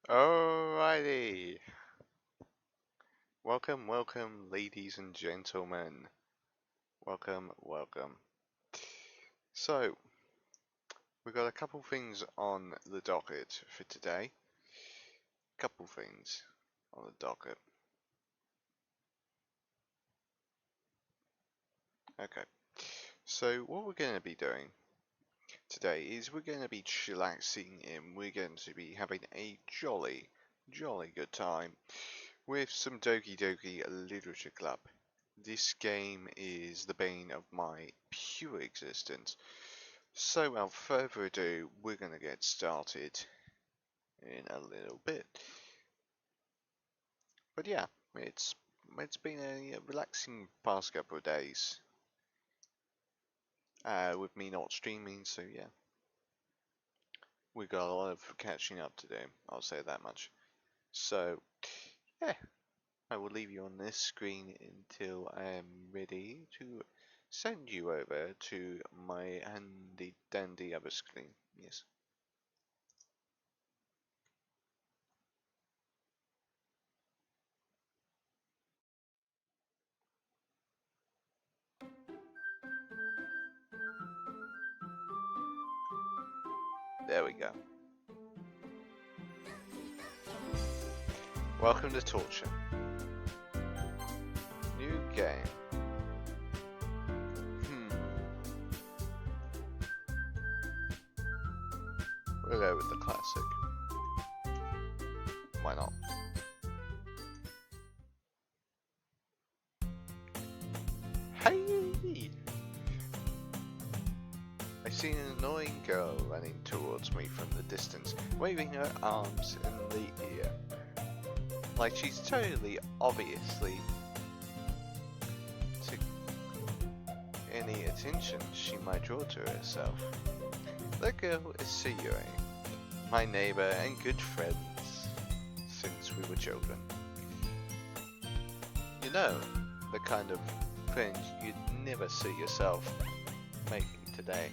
Alrighty. Welcome, ladies and gentlemen. Welcome. So, we've got a couple things on the docket for today. Couple things on the docket. Okay. So, what we're going to be doing today is we're going to be chillaxing and we're going to be having a jolly good time with some Doki Doki Literature Club. This game is the bane of my pure existence. So without further ado, we're going to get started in a little bit. But yeah, it's been a relaxing past couple of days with me not streaming, so yeah. We've got a lot of catching up to do, I'll say that much. So, yeah, I will leave you on this screen until I am ready to send you over to my handy dandy other screen. Yes. There we go. Welcome to Touture. New game. We'll go with the classic. Why not? Hey! I see an annoying girl running towards me from the distance, waving her arms in the air. Like she's totally obviously to any attention she might draw to herself. The girl is Sayuri, my neighbor and good friends since we were children. You know, the kind of friends you'd never see yourself making today.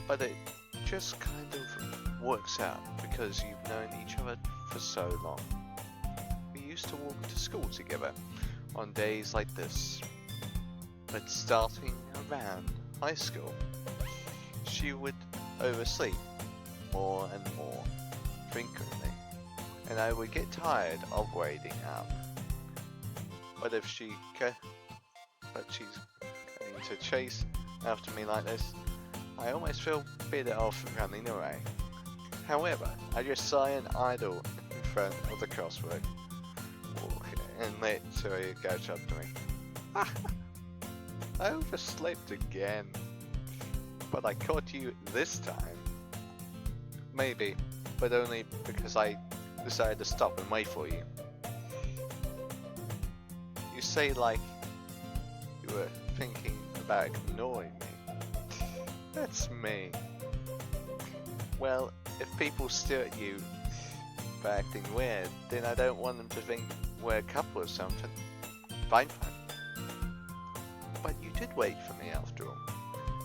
But it just kind of works out because you've known each other for so long. We used to walk to school together on days like this. But starting around high school, she would oversleep more and more frequently, and I would get tired of waiting up. But if she's going to chase after me like this, I almost feel better off running away. However, I just sigh and idle in front of the crosswalk and let Suri catch up to me. I overslept again. But I caught you this time. Maybe, but only because I decided to stop and wait for you. You say like you were thinking about ignoring me. That's me. Well, if people stare at you for acting weird, then I don't want them to think we're a couple or something. Fine. But you did wait for me after all.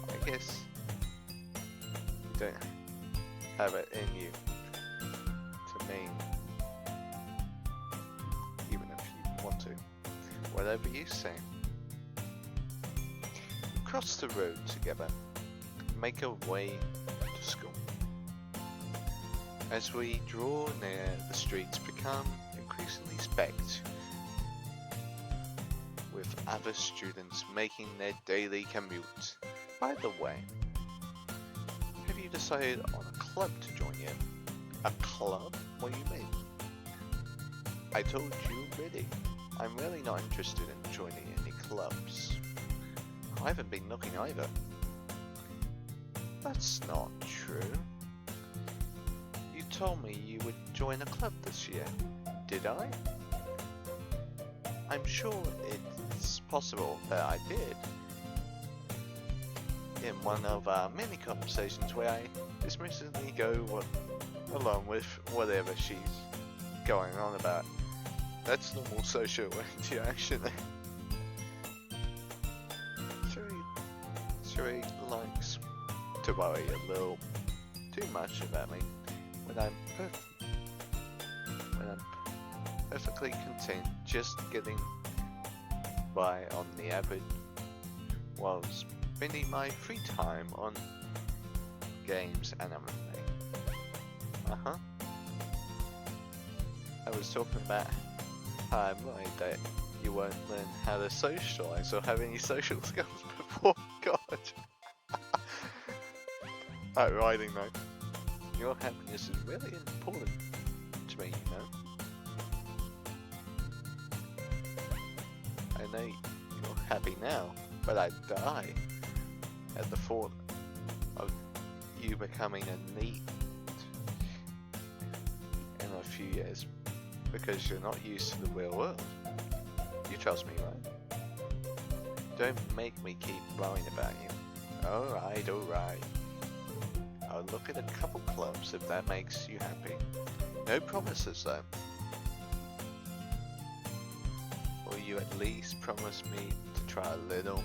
I guess you don't have it in you to mean, even if you want to. Whatever you say. We cross the road together, make our way to school. As we draw near, the streets become increasingly specked with other students making their daily commute. By the way, have you decided on a club to join in? A club? What do you mean? I told you already. I'm really not interested in joining any clubs. I haven't been looking either. That's not true. You told me you would join a club this year. Did I? I'm sure it's possible that I did. In one of our many conversations where I dismissively go along with whatever she's going on about. That's normal social interaction. Suri likes to worry a little too much about me when I'm when I'm perfectly content just getting by on the average while spending my free time on games and anime. Uh-huh. I was talking about how I'm worried that you won't learn how to socialize or have any social skills before God. Riding though. Your happiness is really important to me, you know. I know you're happy now, but I'd die at the thought of you becoming a neat in a few years because you're not used to the real world. You trust me, right? Don't make me keep worrying about you. Alright, alright. I'll look at a couple clubs if that makes you happy. No promises though. Will you at least promise me to try a little?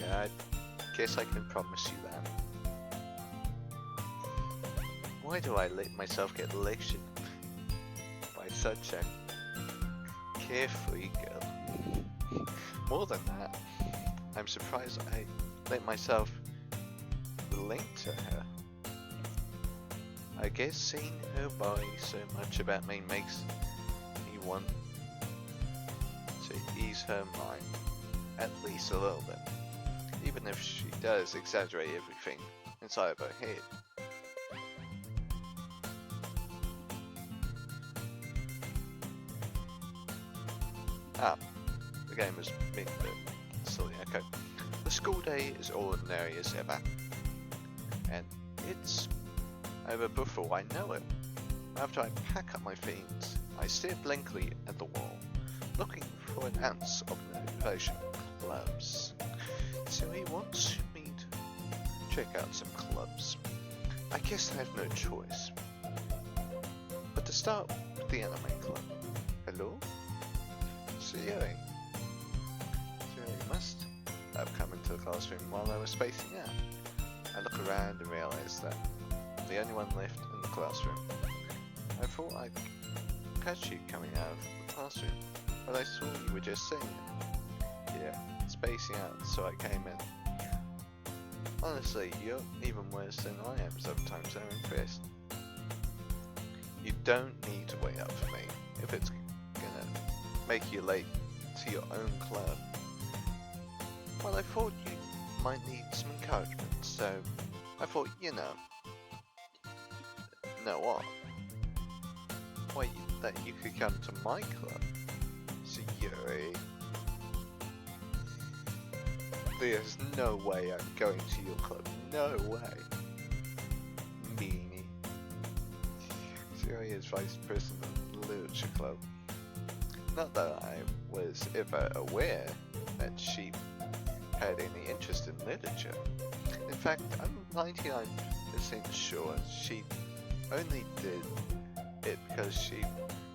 Yeah, I guess I can promise you that. Why do I let myself get lectured by such a carefree girl? More than that, I'm surprised I let myself link to her. I guess seeing her worry so much about me makes me want to ease her mind, at least a little bit, even if she does exaggerate everything inside of her head. Ah, the game was being a bit silly, okay. The school day is ordinary as ever, and it's over before I know it. After I pack up my things, I stare blankly at the wall, looking for an ounce of motivation. Clubs. So he wants me to check out some clubs. I guess I have no choice. But to start with the anime club. Hello? Siri must have come into the classroom while I was spacing out. I look around and realise that I'm the only one left in the classroom. I thought I'd catch you coming out of the classroom, but I saw you were just sitting there. Yeah, spacing out, so I came in. Honestly, you're even worse than I am sometimes. I'm impressed. You don't need to wait up for me if it's gonna make you late to your own club. Well, I thought you might need some encouragement, so I thought, you know what? Wait, that you could come to my club? Yuri. There's no way I'm going to your club. No way. Meanie. Yuri is vice president of the literature club. Not that I was ever aware that she had any interest in literature. In fact, I'm 99% sure she only did it because she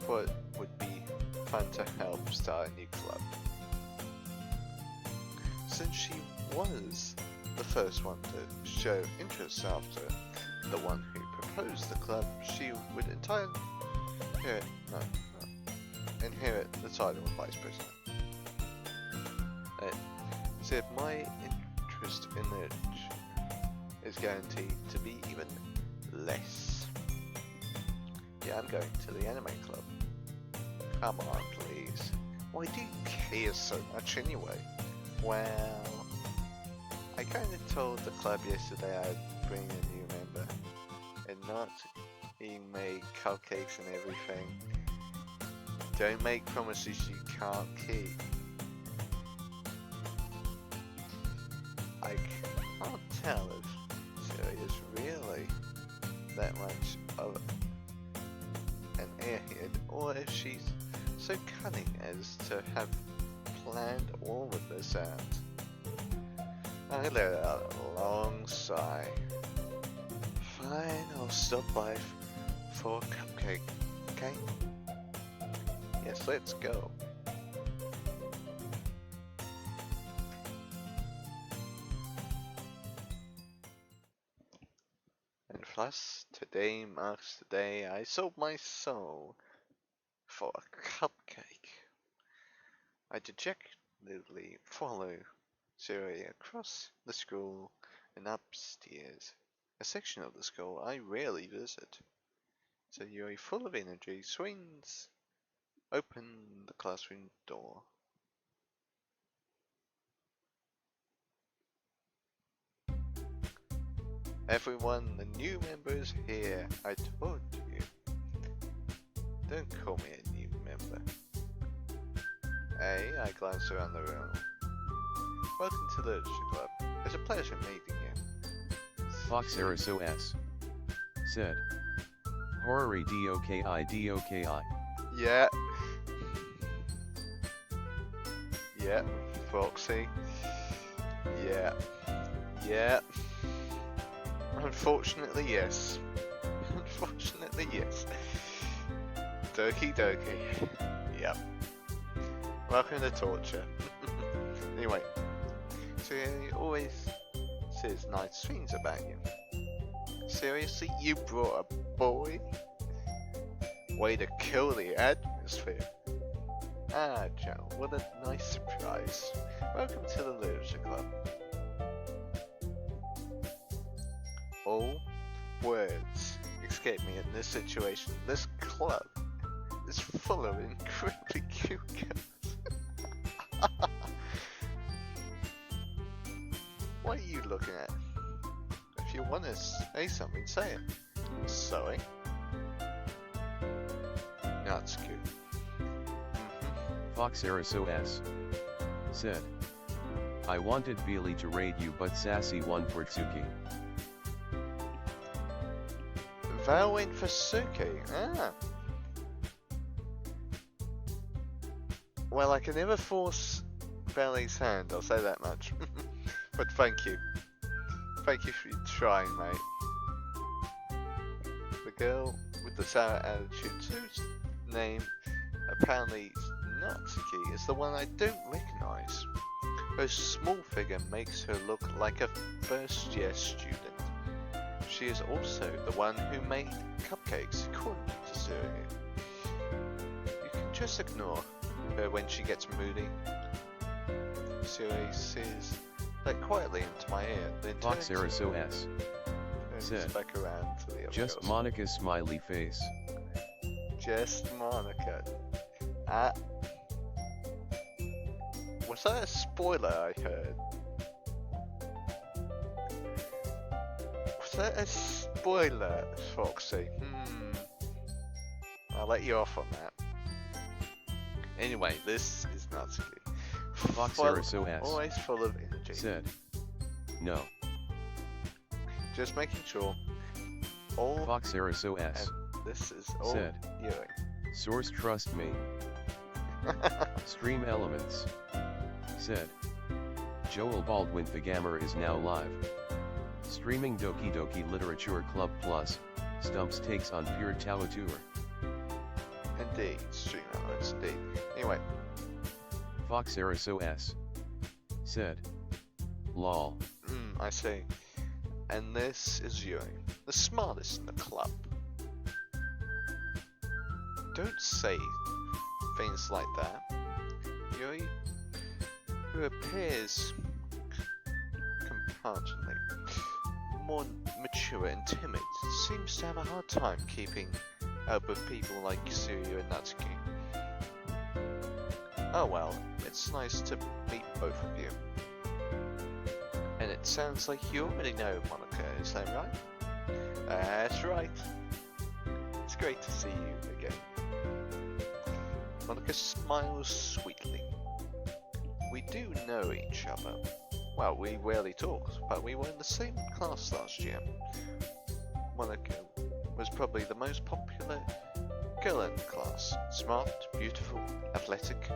thought it would be fun to help start a new club. Since she was the first one to show interest after the one who proposed the club, she would inherit the title of vice president. It said my interest in literature is guaranteed to be even less. Yeah, I'm going to the anime club. Come on, please. Why do you care so much anyway? Well, I kinda told the club yesterday I'd bring a new member, and not being made cupcakes and everything. Don't make promises you can't keep. I can't tell if Siri is really that much of an airhead, or if she's so cunning as to have planned all of this out. I let out a long sigh. Fine, I'll stop by for a cupcake, okay? Yes, let's go. And thus, today marks the day I sold my soul for a cupcake. I dejectedly follow Siri across the school and upstairs, a section of the school I rarely visit. So Yuri, full of energy, swings open the classroom door. Everyone, the new members here. I told you. Don't call me a new member. Hey, I glance around the room. Welcome to the Literature Club. It's a pleasure meeting you. Fox Arisos said. Horary doki. Yeah. Yeah, Foxy. Yeah. Yeah. Unfortunately, yes. Unfortunately, yes. Doki doki. Yep. Welcome to Touture. Anyway, so he always says nice things about you. Seriously, you brought a boy? Way to kill the atmosphere. Ah, Joe, what a nice surprise. Welcome to the Literature Club. All words escape me in this situation. This club is full of incredibly cute girls. What are you looking at? If you want to say something, say it. Sorry. That's cute. Fox Arisos said. I wanted Billy to raid you, but Sassy won for Tsuki. Val went for Suki. Ah. Well, I can never force Valley's hand, I'll say that much. But thank you. Thank you for trying, mate. The girl with the sour attitude, whose name apparently Natsuki is the one I don't recognize. Her small figure makes her look like a first-year student. She is also the one who made cupcakes, according to Siri. You can just ignore her when she gets moody. Siri says that quietly into my ear, then Fox turns said. back around to the other Just girls. Monica's smiley face. Just Monica. Was that a spoiler I heard? Was that a spoiler, Foxy? I'll let you off on that. Anyway, this is Natsuki. Fox Always full of energy. said. No. Just making sure. All Fox Arisos and this is all said. Yuri. Source trust me. Stream Elements said. Joel Baldwin the Gamer is now live. Streaming Doki Doki Literature Club Plus, Stumps takes on Pure Touture. Indeed, stream elements, indeed. Anyway, Fox Arisos said. Lol. I see. And this is Yuri, the smartest in the club. Don't say things like that. Yuri, who appears comparatively more mature and timid, seems to have a hard time keeping up with people like Suryu and Natsuki. Oh well, it's nice to meet both of you. And it sounds like you already know Monica, is that right? That's right. It's great to see you again. Monica smiles sweetly. We do know each other. Well, we rarely talk, but we were in the same class last year. Monica was probably the most popular girl in the class. Smart, beautiful, athletic.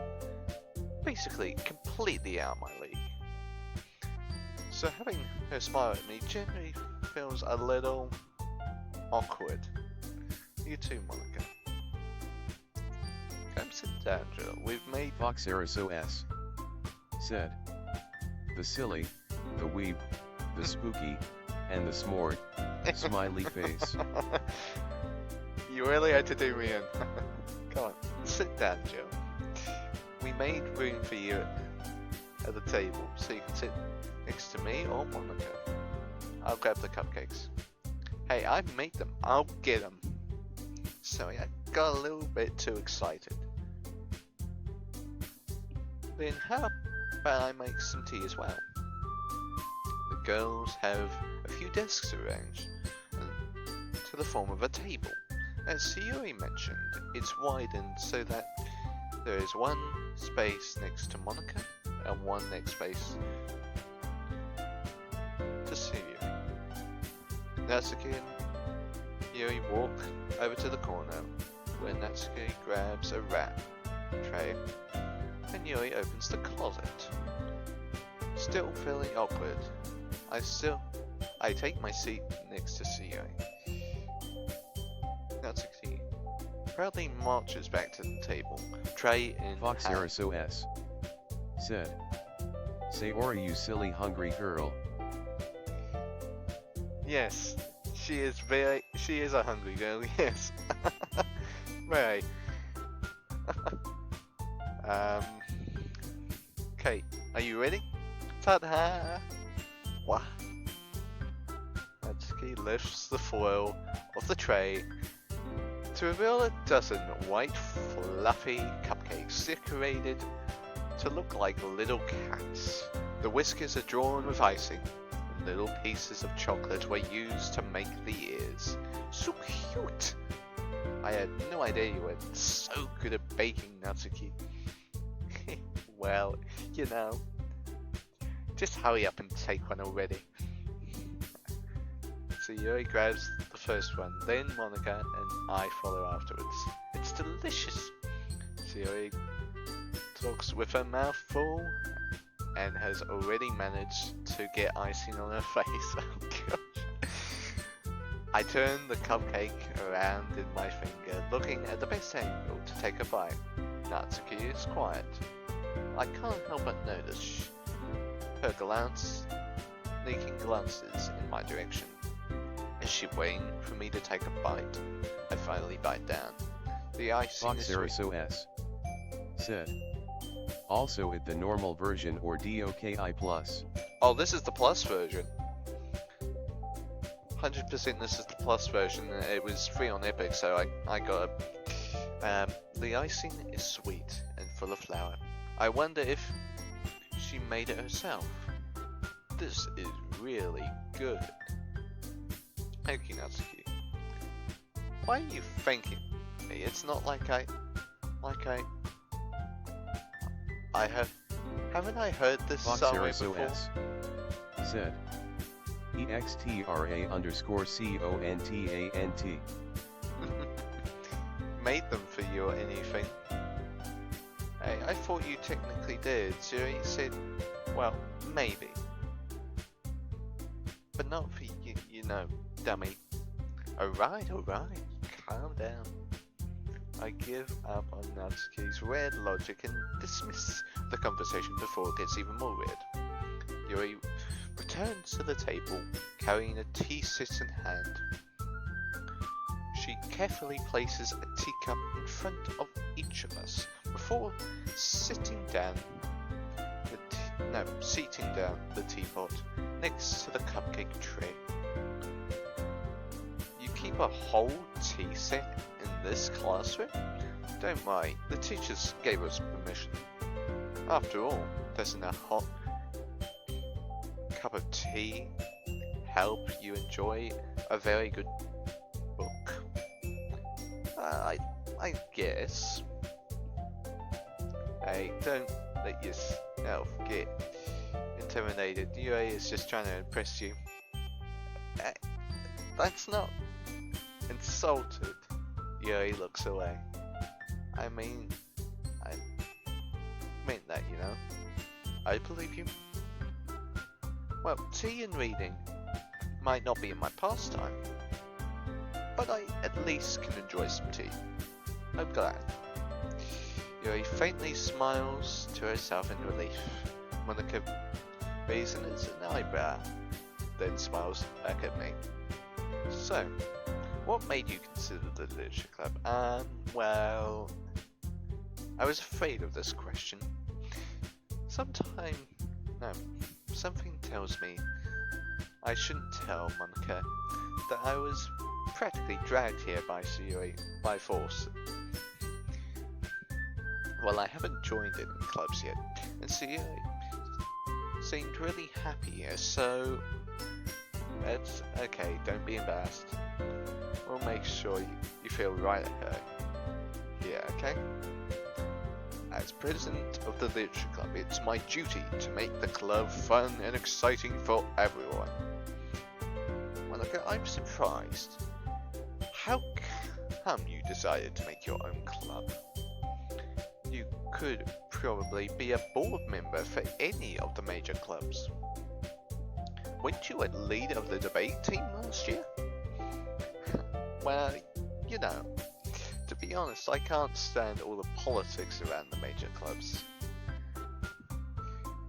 Basically, completely out of my league. So having her smile at me generally feels a little awkward. You too, Monica. Come sit down, Jill. We've made Fox Arisos said. The silly, the weeb, the spooky, and the smart, smiley face. You really had to do me in. Come on. sit down, Joe. We made room for you at the table, so you can sit next to me or Monica. I'll grab the cupcakes. Hey, I made them. I'll get them. Sorry, I got a little bit too excited. Then how about I make some tea as well? The girls have a few desks arranged to the form of a table. As Sayuri mentioned, it's widened so that there is one space next to Monica and one next space to Sayuri. Natsuki and Yuri walk over to the corner where Natsuki grabs a wrap tray and Yuri opens the closet. Still feeling awkward, I take my seat next to Sayuri. Natsuki proudly marches back to the table, tray in Fox hand. SOS said, Sayori, you silly hungry girl. Yes, she is a hungry girl, yes. Very. Okay, are you ready? Ta-da! What? Natsuki lifts the foil off the tray to reveal a dozen white fluffy cupcakes decorated to look like little cats. The whiskers are drawn with icing, and little pieces of chocolate were used to make the ears. So cute! I had no idea you were so good at baking, Natsuki. Well, you know, just hurry up and take one already. So Yuri grabs the first one, then Monica and I follow afterwards. It's delicious! Sayori talks with her mouth full and has already managed to get icing on her face. Oh gosh. I turn the cupcake around in my finger, looking at the best angle to take a bite. Natsuki is quiet. I can't help but notice her sneaking glances in my direction. Is she waiting for me to take a bite? I finally bite down. The icing Fox is SOS said, also at the normal version or DOKI plus. Oh, this is the plus version. 100% this is the plus version. It was free on Epic, so I got it. The icing is sweet and full of flour. I wonder if she made it herself. This is really good. Thank you, Natsuki. Why are you thanking me? It's not like haven't I heard this Fox somewhere before? SOS said, EXTRA_CONTANT. Made them for you or anything? Hey, I thought you technically did. So you said, well, maybe. But not for you, you know, dummy. Alright, calm down. I give up on Natsuki's weird logic and dismiss the conversation before it gets even more weird. Yuri returns to the table, carrying a tea set in hand. She carefully places a teacup in front of each of us before seating down the teapot next to the cupcake tray. You keep a whole tea set in this classroom? Don't worry, the teachers gave us permission. After all, doesn't a hot cup of tea help you enjoy a very good book? I guess. Hey, don't let yourself get intimidated. Yuri is just trying to impress you. That's not insulted. Yuri looks away. I meant that, you know. I believe you. Well, tea and reading might not be in my pastime, but I at least can enjoy some tea. I'm glad. Yuri faintly smiles to herself in relief. Monica raises an eyebrow, then smiles back at me. So, what made you consider the literature club? Well, I was afraid of this question. Something tells me I shouldn't tell Monica that I was practically dragged here by COA by force. Well, I haven't joined any clubs yet, and COA seemed really happy here, so it's okay, don't be embarrassed. We'll make sure you feel right at her. Yeah, okay? As president of the Literature Club, it's my duty to make the club fun and exciting for everyone. Well, look, I'm surprised. How come you decided to make your own club? You could probably be a board member for any of the major clubs. Weren't you a leader of the debate team last year? Well, you know, to be honest, I can't stand all the politics around the major clubs.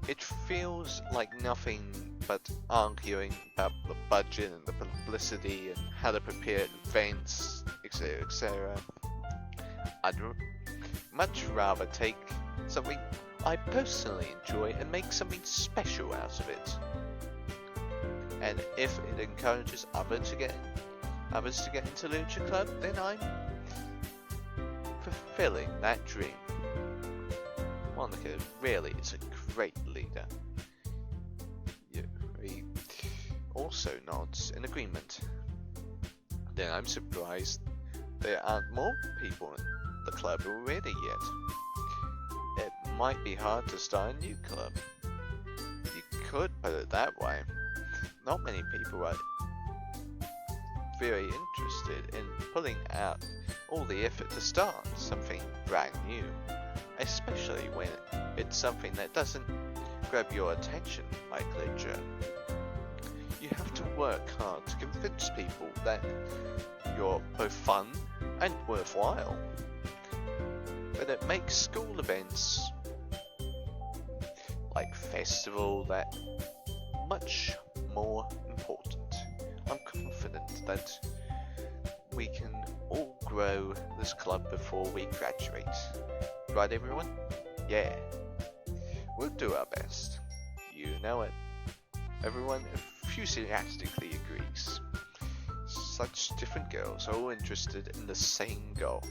It feels like nothing but arguing about the budget and the publicity and how to prepare events, etc., etc. I'd much rather take something I personally enjoy and make something special out of it. And if it encourages others to get into Literature Club, then I'm fulfilling that dream. Monica really is a great leader. He also nods in agreement. Then I'm surprised there aren't more people in the club already yet. It might be hard to start a new club. You could put it that way. Not many people are very interested in putting out all the effort to start something brand new, especially when it's something that doesn't grab your attention like literature. You have to work hard to convince people that you're both fun and worthwhile. But it makes school events like festival that much more important. I'm confident that we can all grow this club before we graduate. Right, everyone? Yeah. We'll do our best. You know it. Everyone enthusiastically agrees. Such different girls, all interested in the same goal.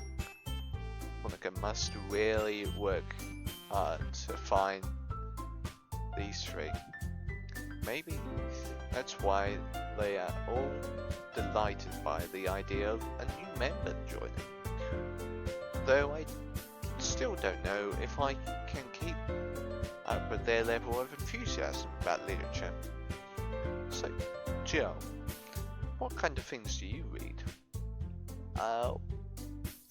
Monica must really work hard to find these three. Maybe that's why they are all delighted by the idea of a new member joining. Though I still don't know if I can keep up with their level of enthusiasm about literature. So, Jill, what kind of things do you read?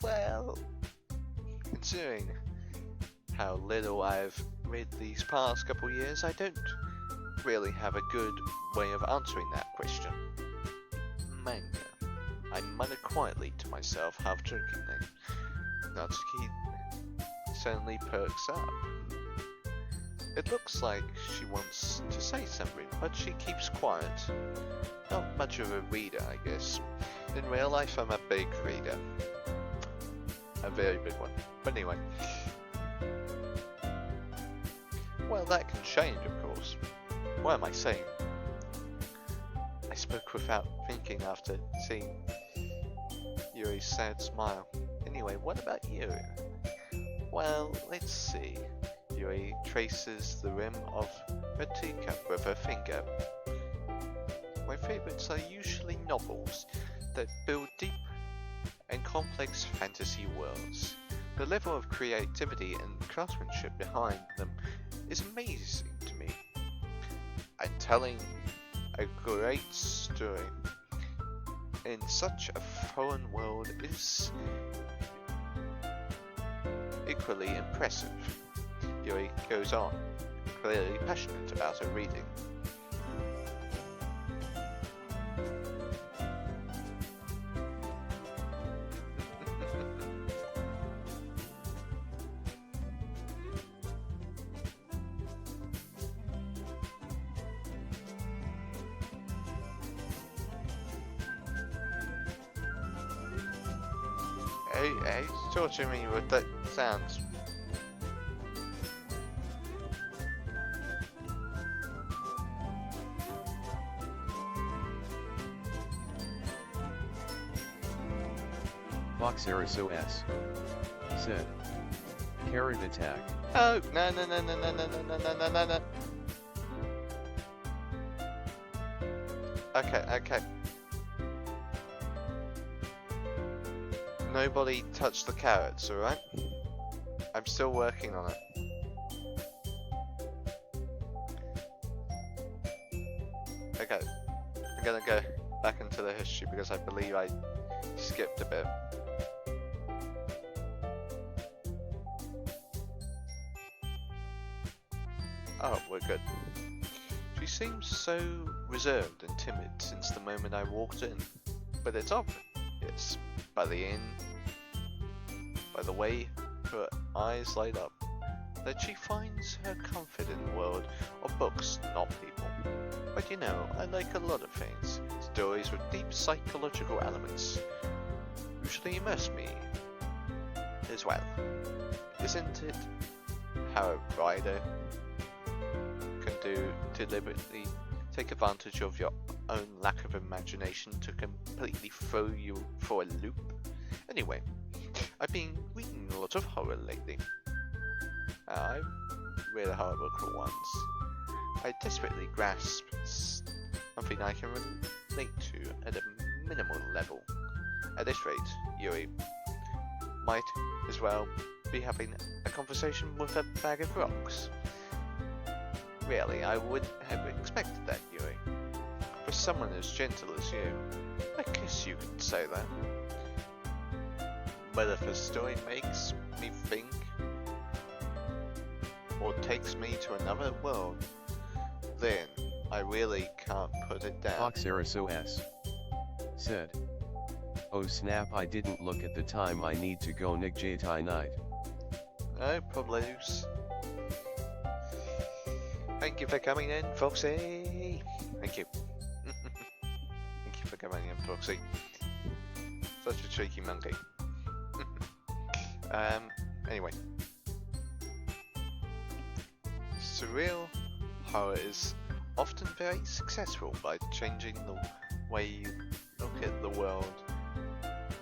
Well, considering how little I've read these past couple years, I don't really have a good way of answering that question. Manga. I muttered quietly to myself, half jokingly. Natsuki suddenly perks up. It looks like she wants to say something, but she keeps quiet. Not much of a reader, I guess. In real life, I'm a big reader. A very big one. But anyway. Well, that can change, of course. What am I saying? I spoke without thinking after seeing Yuri's sad smile. Anyway, what about you? Well, let's see. Yuri traces the rim of her teacup with her finger. My favourites are usually novels that build deep and complex fantasy worlds. The level of creativity and craftsmanship behind them is amazing to me. And telling a great story in such a foreign world is equally impressive. Yuri goes on, clearly passionate about her reading. Hey, torture me with that sounds. Fox Arisos said, Carrot attack. Oh, no. Okay. Nobody touch the carrots, alright? I'm still working on it. Okay, I'm gonna go back into the history because I believe I skipped a bit. Oh, we're good. She seems so reserved and timid since the moment I walked in, but it's obvious by the way her eyes light up, that she finds her comfort in the world of books, not people. But you know, I like a lot of things. Stories with deep psychological elements usually immerse me as well. Isn't it how a writer can deliberately take advantage of your own lack of imagination to completely throw you for a loop? Anyway, I've been reading a lot of horror lately. I read a horror book for once. I desperately grasp something I can relate to at a minimal level. At this rate, Yuri might as well be having a conversation with a bag of rocks. Really, I wouldn't have expected that, Yuri. For someone as gentle as you, I guess you could say that. But if a story makes me think, or takes me to another world, then I really can't put it down. Fox Arisos said, oh snap, I didn't look at the time, I need to go Nick Jai night. No problems. Thank you for coming in, Foxy. Thank you. Thank you for coming in, Foxy. Such a cheeky monkey. Anyway. Surreal horror is often very successful by changing the way you look at the world,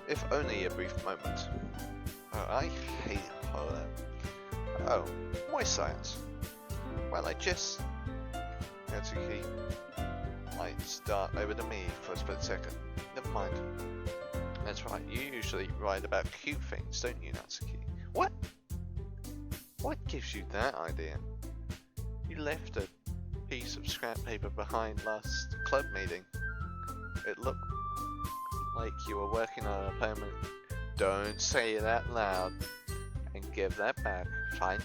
if only a brief moment. Oh, I hate horror. Oh, why science? Well, Natsuki might start over to me for a split second. Never mind. That's right, you usually write about cute things, don't you, Natsuki? What? What gives you that idea? You left a piece of scrap paper behind last club meeting. It looked like you were working on a permanent... Don't say it out loud. And give that back. Fine.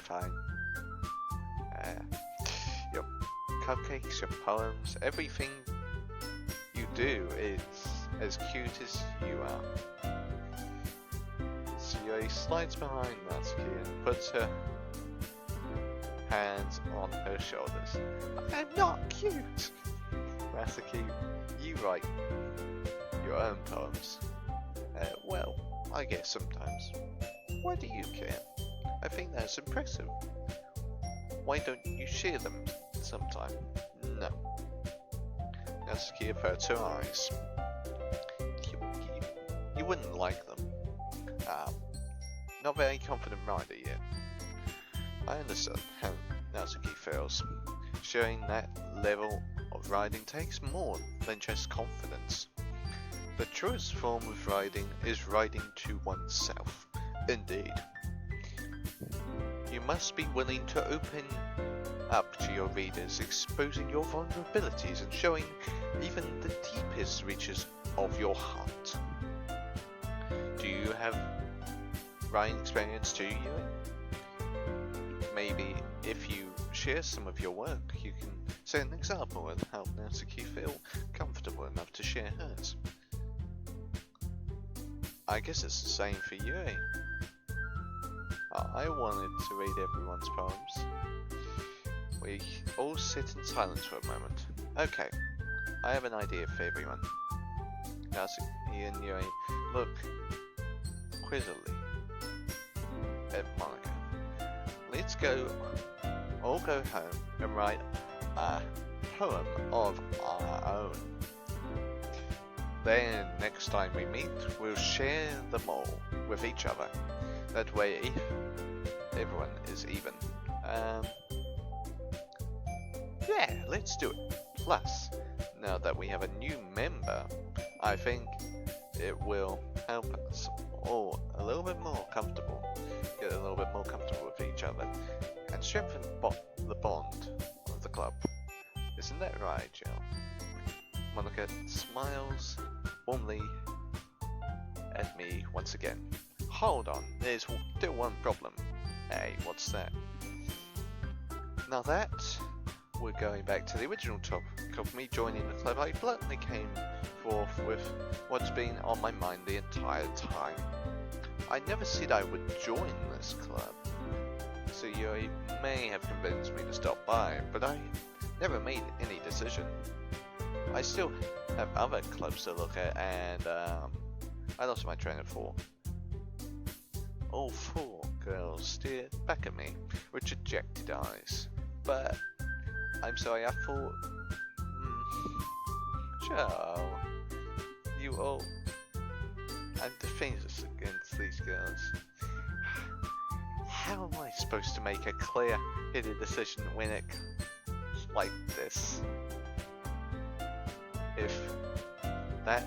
Your cupcakes, your poems, everything you do is as cute as you are. Suyoi slides behind Natsuki and puts her hands on her shoulders. I'm not cute! Natsuki, you write your own poems. Well, I guess sometimes. Why do you care? I think that's impressive. Why don't you share them sometime? No. Natsuki averts her eyes. You wouldn't like them. Not very confident writer yet. I understand how Natsuki feels. Sharing that level of writing takes more than just confidence. The truest form of writing is writing to oneself. Indeed. You must be willing to open up to your readers, exposing your vulnerabilities and showing even the deepest reaches of your heart. Do you have writing experience too, Yui? Maybe if you share some of your work, you can set an example and help Natsuki feel comfortable enough to share hers. I guess it's the same for Yui. I wanted to read everyone's poems. We all sit in silence for a moment. Okay, I have an idea for everyone. Natsuki and Yui look quizzically at Monica. Let's all go home and write a poem of our own. then next time we meet, we'll share them all with each other. That way, everyone is even. Yeah, let's do it. Plus, now that we have a new member, I think it will help us all a little bit more comfortable, get a little bit more comfortable with each other, and strengthen the bond of the club. Isn't that right, Jill? Monica smiles warmly at me once again. Hold on, there's still one problem. Hey, what's that? Now that we're going back to the original topic of me joining the club, I bluntly came forth with what's been on my mind the entire time. I never said I would join this club, so you may have convinced me to stop by, but I never made any decision. I still have other clubs to look at, and I lost my train of thought. All four girls stared back at me with dejected eyes. But I'm sorry, I thought, Joe, you all, I'm defenseless against these girls. How am I supposed to make a clear-headed decision when it's like this? If that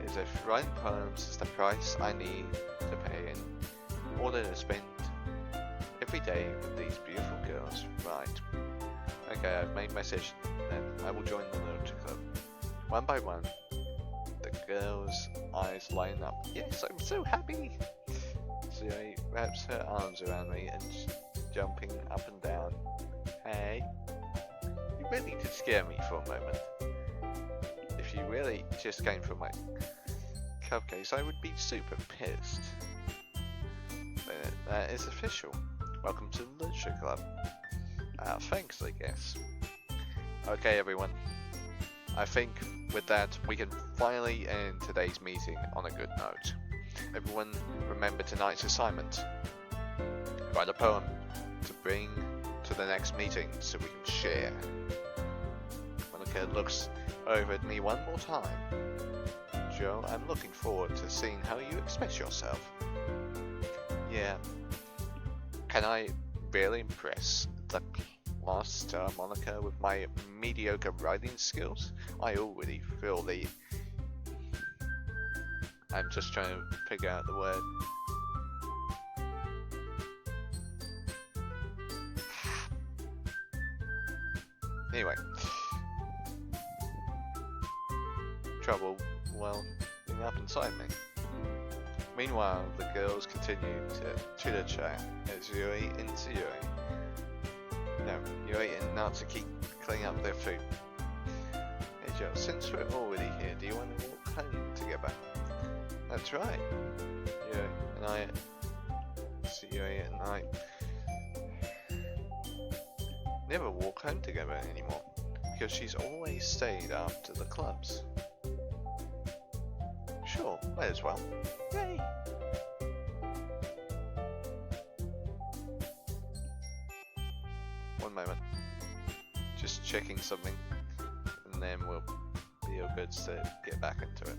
is if writing poems is the price I need to pay in order to spend every day with these beautiful girls, right? Okay, I've made my decision, then I will join the literature club. One by one, the girls' eyes line up. Yes, I'm so happy! Zoe wraps her arms around me and jumping up and down. Hey, you really did scare me for a moment. If you really just came for my cupcakes, I would be super pissed. But that is official. Welcome to the Literature Club. Thanks, I guess. Okay, everyone. I think with that, we can finally end today's meeting on a good note. Everyone remember tonight's assignment. Write a poem to bring to the next meeting so we can share. Monica looks over at me one more time. Joe, I'm looking forward to seeing how you express yourself. Yeah. Can I really impress the class, Monica, with my mediocre writing skills? I already feel the... I'm just trying to figure out the word. Anyway. Trouble, well, being up inside me. Meanwhile, the girls continue to chitter-chat as Yuri and Tsuyuri. No, Yuri and Natsuki clean up their food. Hey Joe, since we're already here, do you want to walk home together? That's right. Yuri and I never walk home together anymore, because she's always stayed after the clubs. Sure, might as well. Yay! One moment. Just checking something, and then we'll be all good to get back into it.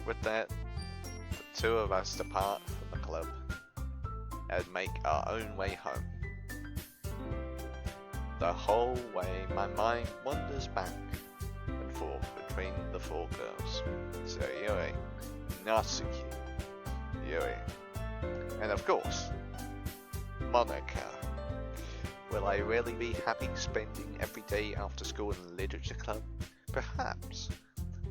With that, the two of us depart from the club and make our own way home. The whole way, my mind wanders back and forth between the four girls. So Yuri, Natsuki, Yuri, and of course, Monica. Will I really be happy spending every day after school in the literature club? Perhaps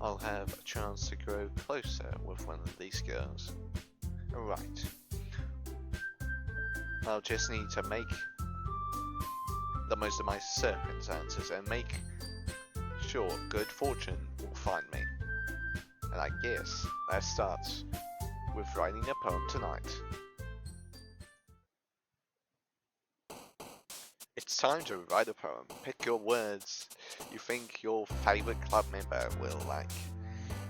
I'll have a chance to grow closer with one of these girls. Right. I'll just need to make the most of my circumstances and make sure good fortune will find me. And I guess that starts with writing a poem tonight. It's time to write a poem. Pick your words you think your favorite club member will like.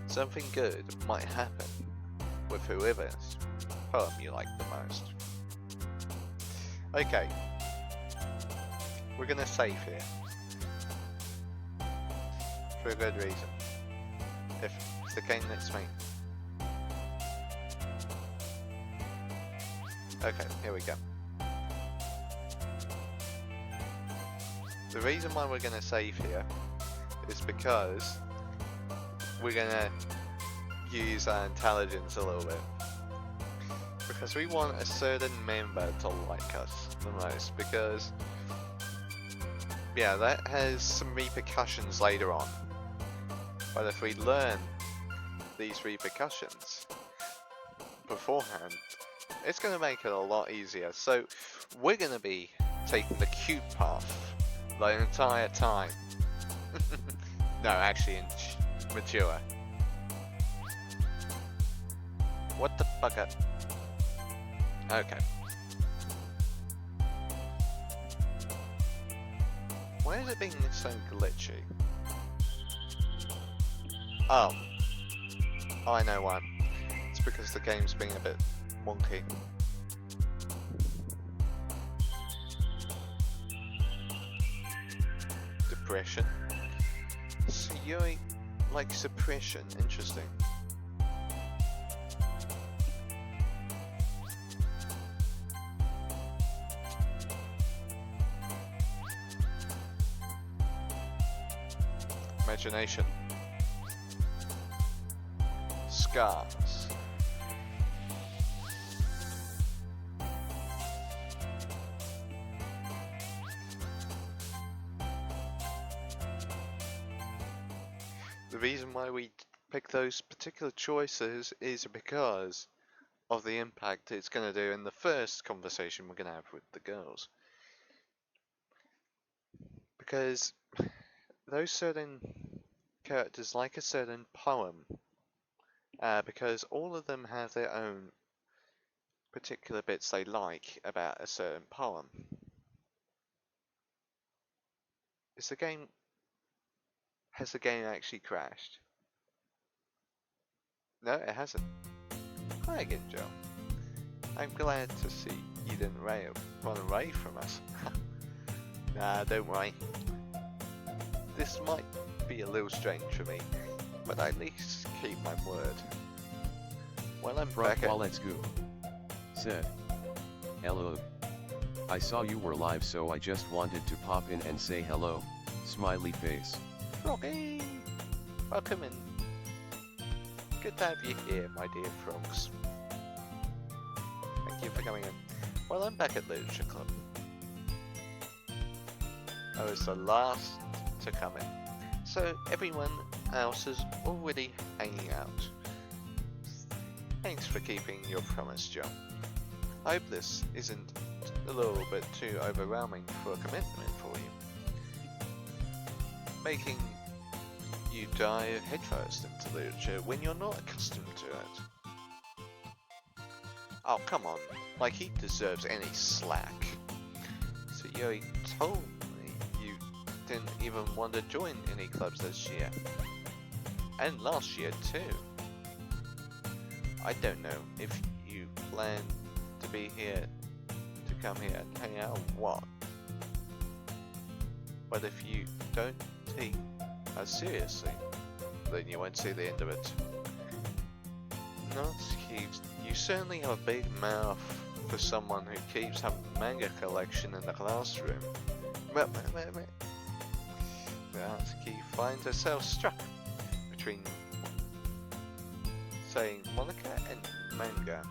Something good might happen with whoever's poem you like the most. Okay. We're gonna save here. For a good reason. if the game lets me. Okay, here we go. The reason why we're gonna save here is because we're gonna use our intelligence a little bit. Because we want a certain member to like us the most, because yeah, that has some repercussions later on. But if we learn these repercussions beforehand, it's going to make it a lot easier. So we're going to be taking the cute path the entire time. No, actually mature. What the fucker? Okay. Why is it being so glitchy? Oh. Oh, I know why. It's because the game's being a bit wonky. Depression. So you're like suppression. Interesting. Imagination. Scars. The reason why we pick those particular choices is because of the impact it's going to do in the first conversation we're going to have with the girls. Because those certain characters like a certain poem, because all of them have their own particular bits they like about a certain poem. Has the game actually crashed? No, it hasn't. Hi again, Joe. I'm glad to see you didn't run away from us. Nah, don't worry. This might be a little strange for me, but I at least keep my word. Well, I'm back at... Let's go. Said. Hello. I saw you were live, so I just wanted to pop in and say hello. Smiley face. Froggy! Welcome in. Good to have you here, my dear frogs. Thank you for coming in. Well, I'm back at Literature Club. I was the last to come in, so everyone else is already hanging out. Thanks for keeping your promise, Joe. I hope this isn't a little bit too overwhelming for a commitment for you. Making you dive headfirst into literature when you're not accustomed to it. Oh, come on, like he deserves any slack. So you told me you didn't even want to join any clubs this year. And last year too. I don't know if you plan to be here, to come here and hang out or what. But if you don't take us seriously, then you won't see the end of it. Not keeps. You certainly have a big mouth for someone who keeps a manga collection in the classroom. Natsuki finds herself struck between saying Monica and manga.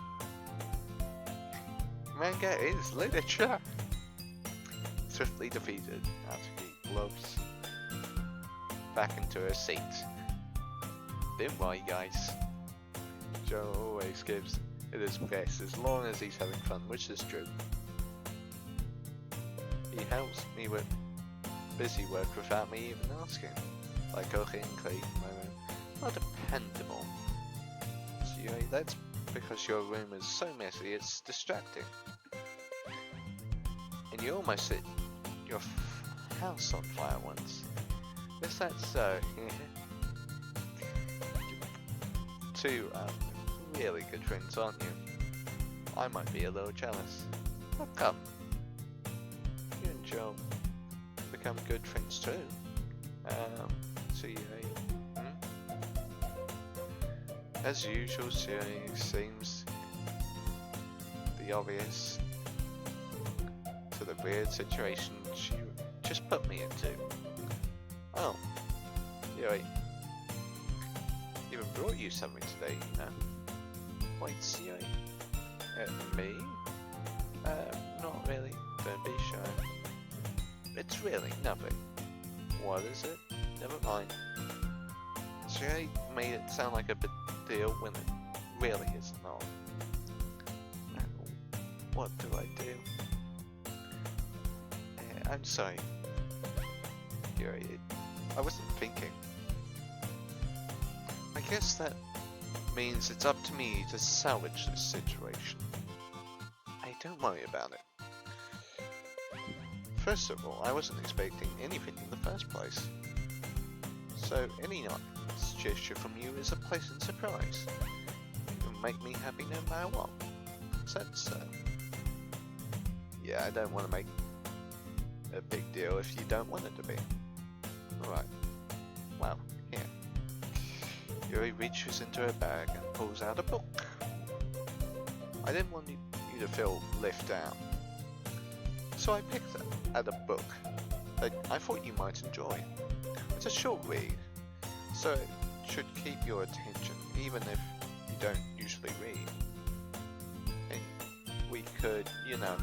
Manga is literature! Swiftly defeated, Natsuki gloves back into her seat. Don't worry, guys. Joe always gives it his best as long as he's having fun, which is true. He helps me with busy work without me even asking, like cooking, cleaning my room. Not dependable. So that's because your room is so messy it's distracting. And you almost set your house on fire once. Is that so? Two really good friends, aren't you? I might be a little jealous. How come? You and Joe become good friends too. So as usual, Siri seems the obvious to the weird situation she just put me into. Oh, Siri, even brought you something today, you know? Wait, Siri? Me? Not really. Don't be shy. It's really nothing. What is it? Never mind. Siri made it sound like a big deal when it really is not. What do I do? I'm sorry. Siri, I wasn't thinking. I guess that means it's up to me to salvage this situation. Hey, don't worry about it. First of all, I wasn't expecting anything in the first place. So any nice gesture from you is a pleasant surprise. It'll make me happy no matter what. Is that so? Yeah, I don't want to make a big deal if you don't want it to be. Alright. Well, here. Yuri reaches into her bag and pulls out a book. I didn't want you to feel left out. So I picked at a book that I thought you might enjoy. It's a short read, so it should keep your attention even if you don't usually read. And we could, you know,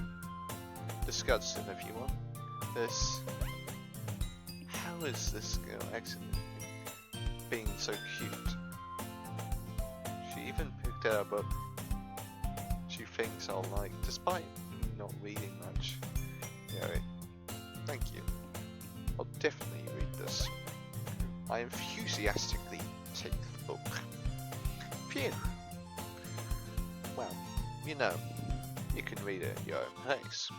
discuss it if you want. How is this girl accidentally being so cute? She even picked out a book she thinks I'll like, despite not reading much. Yeah, thank you. I'll definitely read this. I enthusiastically take the book. Phew! Well, you know, you can read it at your own pace.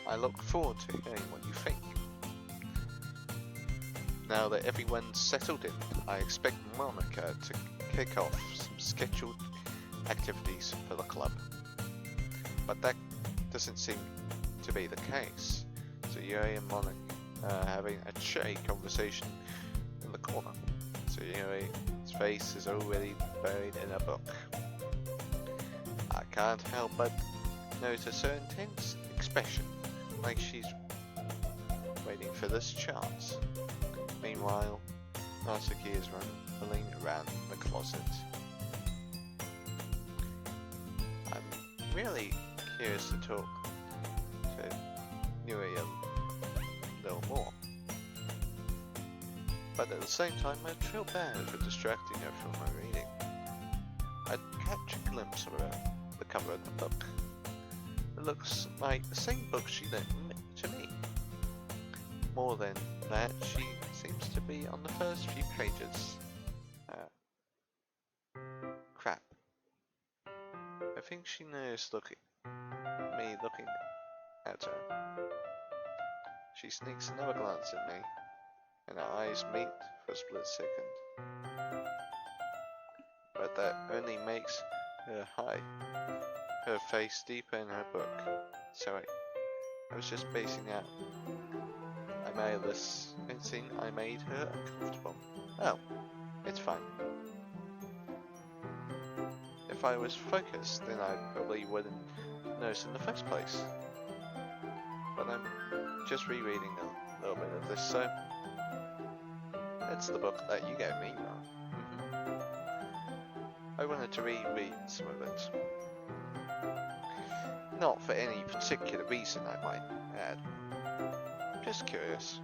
I look forward to hearing what you think. Now that everyone's settled in, I expect Monica to kick off some scheduled activities for the club. But that doesn't seem to be the case. So Yuri and Monica are having a cheery conversation in the corner. So Yuri's face is already buried in a book. I can't help but notice her intense expression, like she's waiting for this chance. Meanwhile, Natsuki is running around the closet. I'm really curious to talk to Yuri a little more. But at the same time, I'd feel bad for distracting her from her reading. I'd catch a glimpse of the cover of the book. It looks like the same book she lent to me. More than that, she seems to be on the first few pages. Crap. I think she knows me looking at her. She sneaks another glance at me, and our eyes meet for a split second. But that only makes her hide her face deeper in her book. Sorry, I was just spacing out. I made this fencing I made her uncomfortable. Oh, it's fine. If I was focused, then I probably wouldn't notice in the first place. But I'm just rereading a little bit of this, so it's the book that you gave me. I wanted to reread some of it. Not for any particular reason, I might add. Just curious.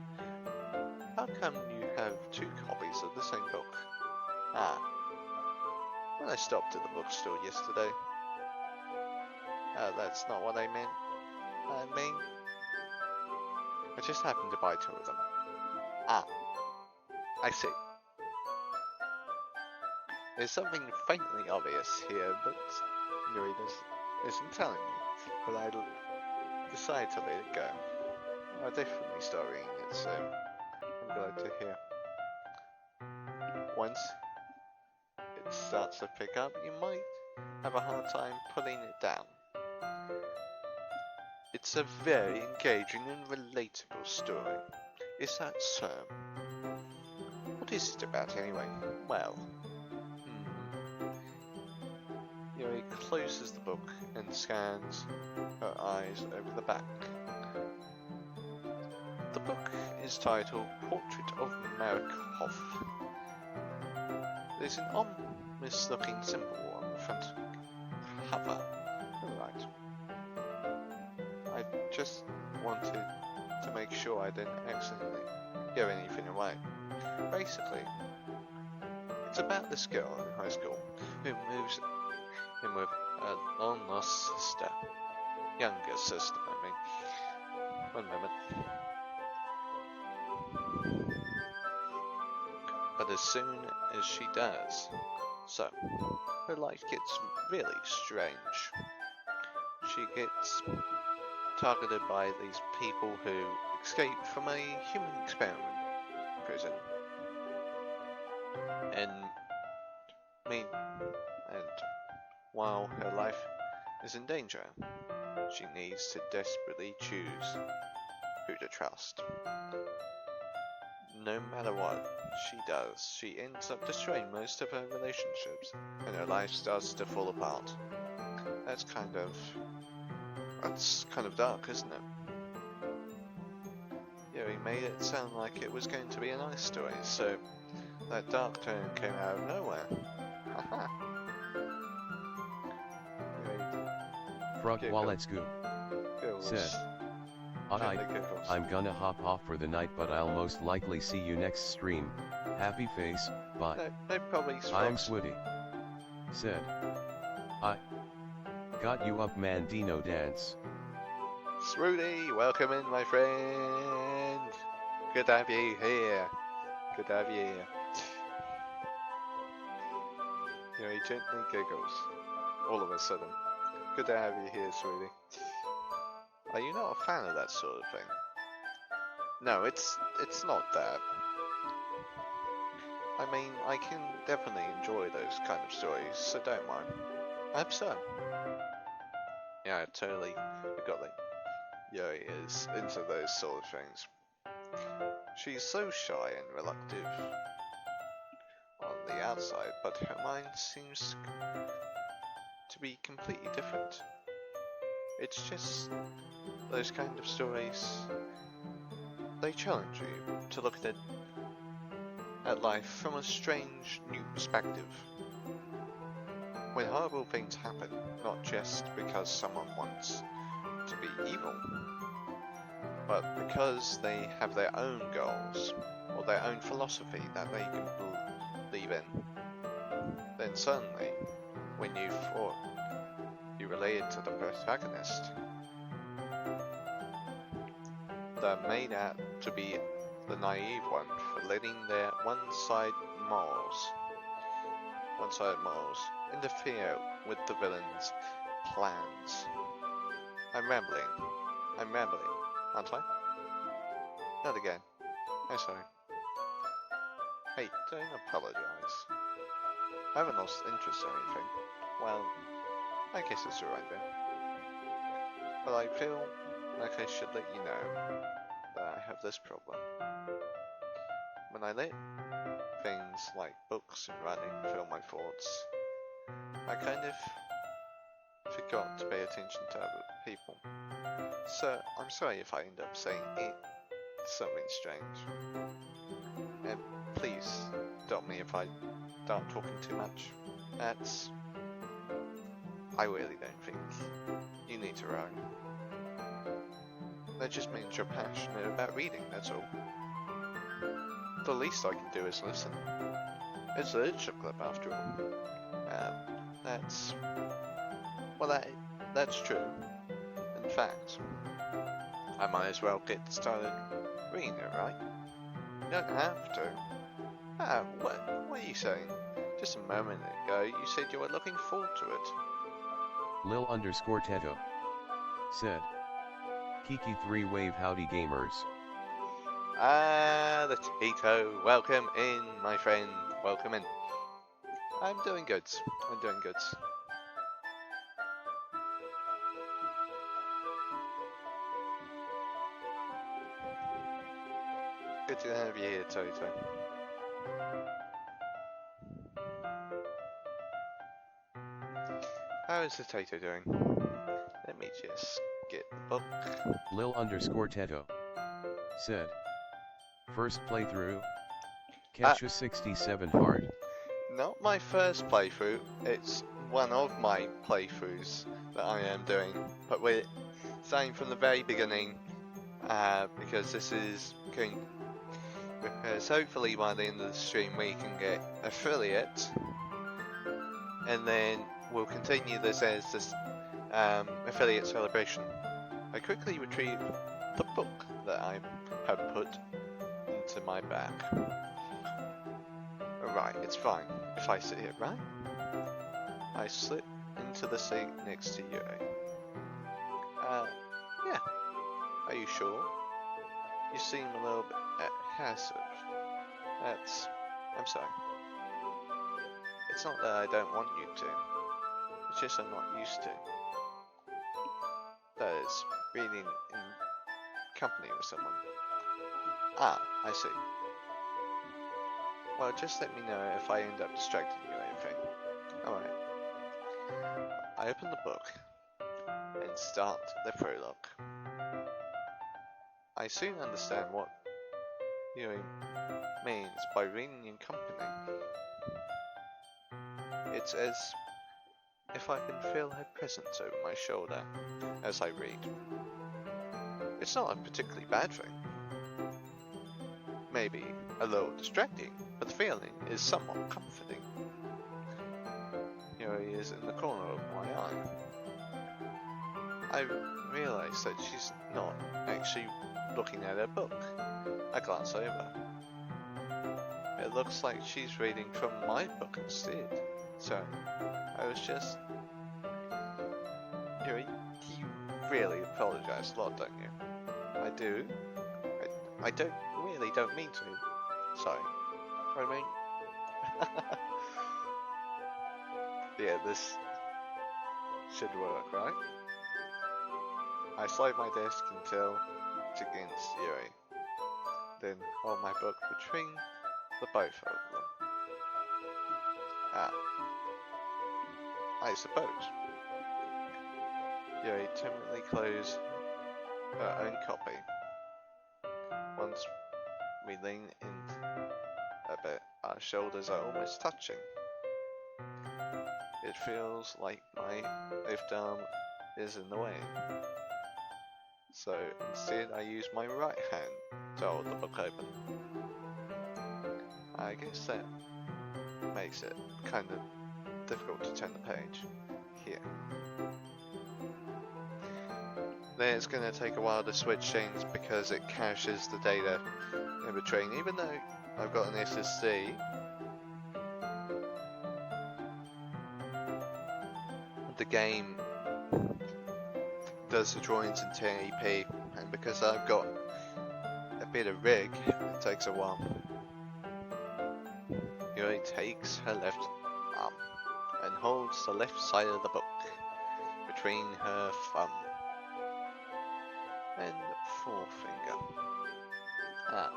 How come you have two copies of the same book? When I stopped at the bookstore yesterday. That's not what I meant. I just happened to buy two of them. I see. There's something faintly obvious here, but Yuri isn't telling me. But I decided to let it go. I'll definitely start reading it, so I'm glad to hear. Once it starts to pick up, you might have a hard time putting it down. It's a very engaging and relatable story. Is that so? What What is it about anyway? Well, Yuri closes the book and scans her eyes over the back. The book is titled Portrait of Marikov. There's an ominous looking symbol on the front cover. Alright. I just wanted to make sure I didn't accidentally give anything away. Basically, it's about this girl in high school who moves in with a long lost sister. Younger sister, I mean. One moment. But as soon as she does so, her life gets really strange. She gets targeted by these people who escaped from a human experiment prison. And while her life is in danger, she needs to desperately choose who to trust. No matter what she does, she ends up destroying most of her relationships, and her life starts to fall apart. That's kind of dark, isn't it? Yeah, he made it sound like it was going to be a nice story, so that dark turn came out of nowhere. Haha. Frog Wallets Goo said, I'm gonna hop off for the night, but I'll most likely see you next stream. Happy face, bye. No, probably I'm Switty said, I got you up, man. Dino dance. Rudy, welcome in, my friend. Good to have you here. Good to have you here. You know, he gently giggles all of a sudden. Good to have you here, sweetie. Are you not a fan of that sort of thing? No, it's not that. I mean, I can definitely enjoy those kind of stories, so don't mind. I'm so. Yeah, I totally forgot that Yuri is into those sort of things. She's so shy and reluctant on the outside, but her mind seems to be completely different. It's just those kind of stories, they challenge you to look at life from a strange new perspective. When horrible things happen, not just because someone wants to be evil, but because they have their own goals or their own philosophy that they can believe in, then suddenly, when you thought you related to the protagonist, they're made out to be the naive one for letting their one-sided morals interfere with the villain's plans. I'm rambling, aren't I? Not again. I'm sorry. Hey, don't apologize. I haven't lost interest or anything. Well, I guess it's alright then. But I feel like I should let you know that I have this problem. When I let things like books and writing fill my thoughts, I kind of forgot to pay attention to other people. So I'm sorry if I end up saying something strange. And please stop me if I start talking too much. I really don't think you need to run. That just means you're passionate about reading, that's all. The least I can do is listen. It's a literature club after all. That's true. In fact, I might as well get started reading it, right? You don't have to. What are you saying? Just a moment ago, you said you were looking forward to it. Lil_Teto said, Kiki 3-Wave howdy gamers. The Tito, welcome in, my friend, welcome in. I'm doing good. Good to have you here, Toto. How is the Tato doing? Let me just get the book. Lil_Teto said, first playthrough, catch a 67 hard. Not my first playthrough, it's one of my playthroughs that I am doing, but we're starting from the very beginning, because this is going, because hopefully by the end of the stream we can get affiliate, and then we'll continue this as this affiliate celebration. I quickly retrieved the book that I have put into my bag. Alright, it's fine. If I sit here, right? I slip into the seat next to you. Yeah. Are you sure? You seem a little bit passive. I'm sorry. It's not that I don't want you to. It's just I'm not used to. That is, reading in company with someone. Ah, I see. Well, just let me know if I end up distracting you or anything. Alright. I open the book and start the prologue. I soon understand what Yuri means by reading in company. It's as if I can feel her presence over my shoulder as I read. It's not a particularly bad thing. Maybe a little distracting, but the feeling is somewhat comforting. Yuri is in the corner of my eye. I realize that she's not actually looking at her book. I glance over. It looks like she's reading from my book instead. So, I was just... You really apologize a lot, don't you? I do. I don't mean to. Sorry. I mean... yeah, this should work, right? I slide my desk until it's against Yuri. Then hold my book between the both of them. Ah. I suppose. Yuri timidly closed her own copy. Once we lean in a bit, our shoulders are almost touching. It feels like my left arm is in the way. So instead I use my right hand to hold the book open. I guess that makes it kind of difficult to turn the page here. Then it's going to take a while to switch things because it caches the data in between. Even though I've got an SSD, the game does the drawings in 1080p, and because I've got a bit of rig, it takes a while. Yuri takes her left arm and holds the left side of the book between her thumb and forefinger. Ah.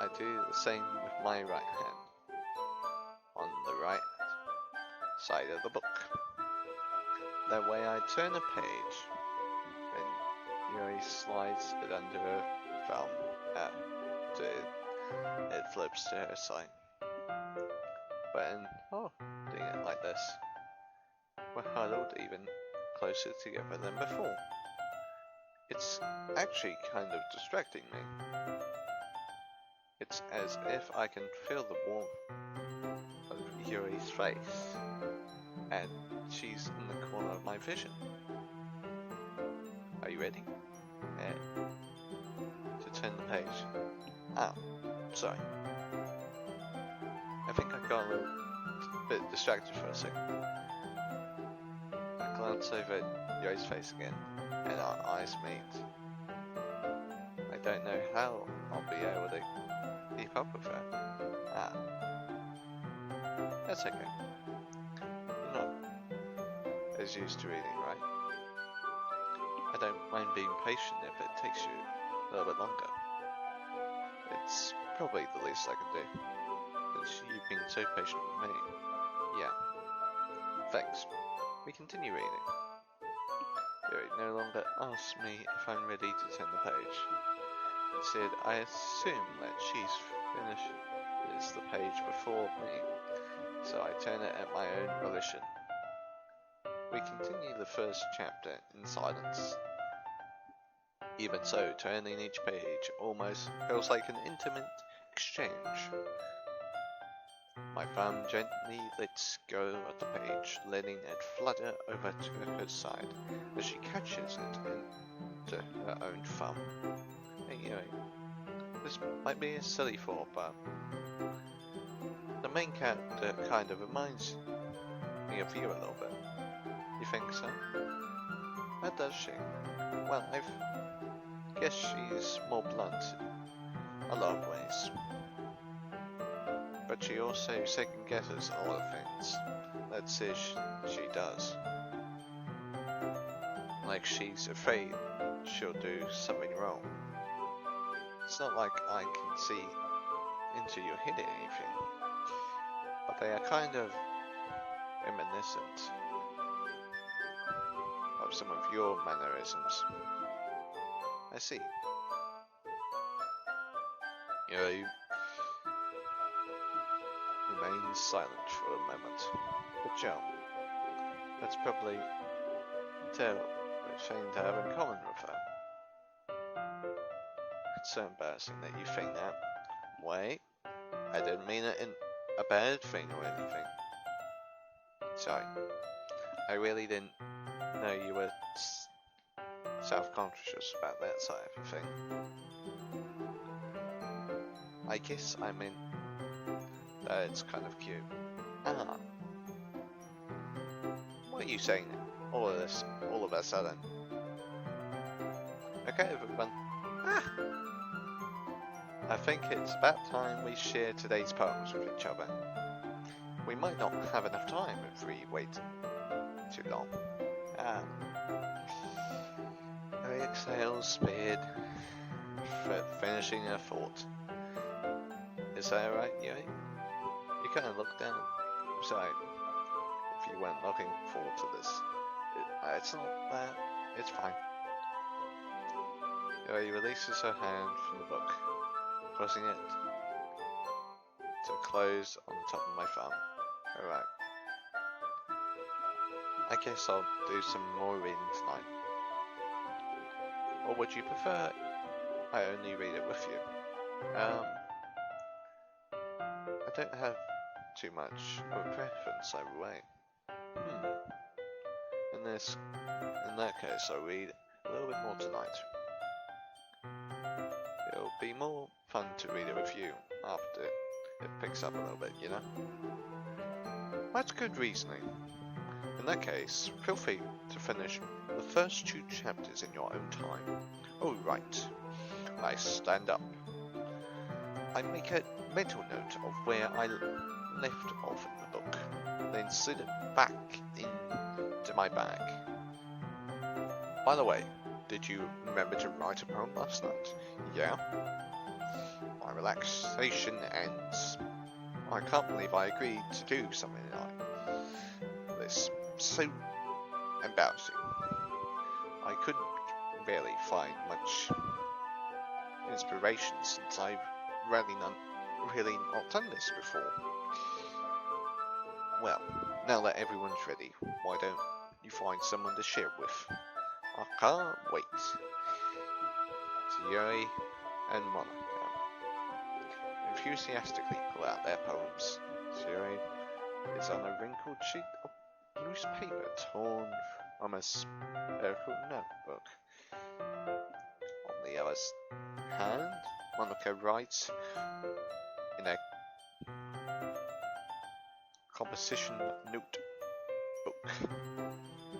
I do the same with my right hand on the right side of the book. That way I turn a page, and Yuri slides it under her thumb after it flips to her side. But doing it like this, we're huddled even closer together than before. It's actually kind of distracting me. It's as if I can feel the warmth of Yuri's face, and she's in the corner of my vision. Are you ready? And to turn the page. Oh, sorry. I think I got a little bit distracted for a second. I glance over at Yuri's face again, and our eyes meet. I don't know how I'll be able to keep up with her. Ah. That's okay. You're not as used to reading, right? I don't mind being patient if it takes you a little bit longer. It's probably the least I can do, since you've been so patient with me. Yeah. Thanks. We continue reading. Yuri no longer asks me if I'm ready to turn the page. Instead, I assume that she's finished the page before me, so I turn it at my own volition. We continue the first chapter in silence. Even so, turning each page almost feels like an intimate exchange. My thumb gently lets go of the page, letting it flutter over to her side as she catches it into her own thumb. Anyway, this might be a silly thought, but the main character kind of reminds me of you a little bit. You think so? How does she? Well, I guess she's more blunt in a lot of ways. But she also second guesses a lot of things. Let's say she does. Like she's afraid she'll do something wrong. It's not like I can see into your head or anything, but they are kind of reminiscent of some of your mannerisms. I see. You remains silent for a moment. But Joe, that's probably a terrible thing to have in common with her. It's so embarrassing that you think that. Wait, I didn't mean it in a bad thing or anything. Sorry, I really didn't know you were self-conscious about that side of the thing. I guess I meant that it's kind of cute. Ah. What are you saying? All of a sudden. Okay, everyone. Ah! I think it's about time we share today's poems with each other. We might not have enough time if we wait too long. Ah. Harry exhales, spared, finishing her thought. Is that right, Yui? You kind of look down. Sorry, if you weren't looking forward to this. It's not that. It's fine. Yui releases her hand from the book, causing it to close on the top of my thumb. Alright. I guess I'll do some more reading tonight. Or would you prefer I only read it with you? I don't have too much of a preference either way. In that case, I'll read a little bit more tonight. It'll be more fun to read it with you after it picks up a little bit, you know? That's good reasoning. In that case, feel free to finish the first 2 chapters in your own time. Oh, right. I stand up. I make a mental note of where I left off in the book, then slid it back into my bag. By the way, did you remember to write a poem last night? Yeah? My relaxation ends. I can't believe I agreed to do something like this. So embarrassing. I couldn't really find much inspiration since I've really not done this before. Well, now that everyone's ready, why don't you find someone to share with? I can't wait. Yuri and Monica enthusiastically pull out their poems. Yuri is on a wrinkled sheet of loose paper torn from a spherical notebook. On the other hand, Monica writes in a composition notebook.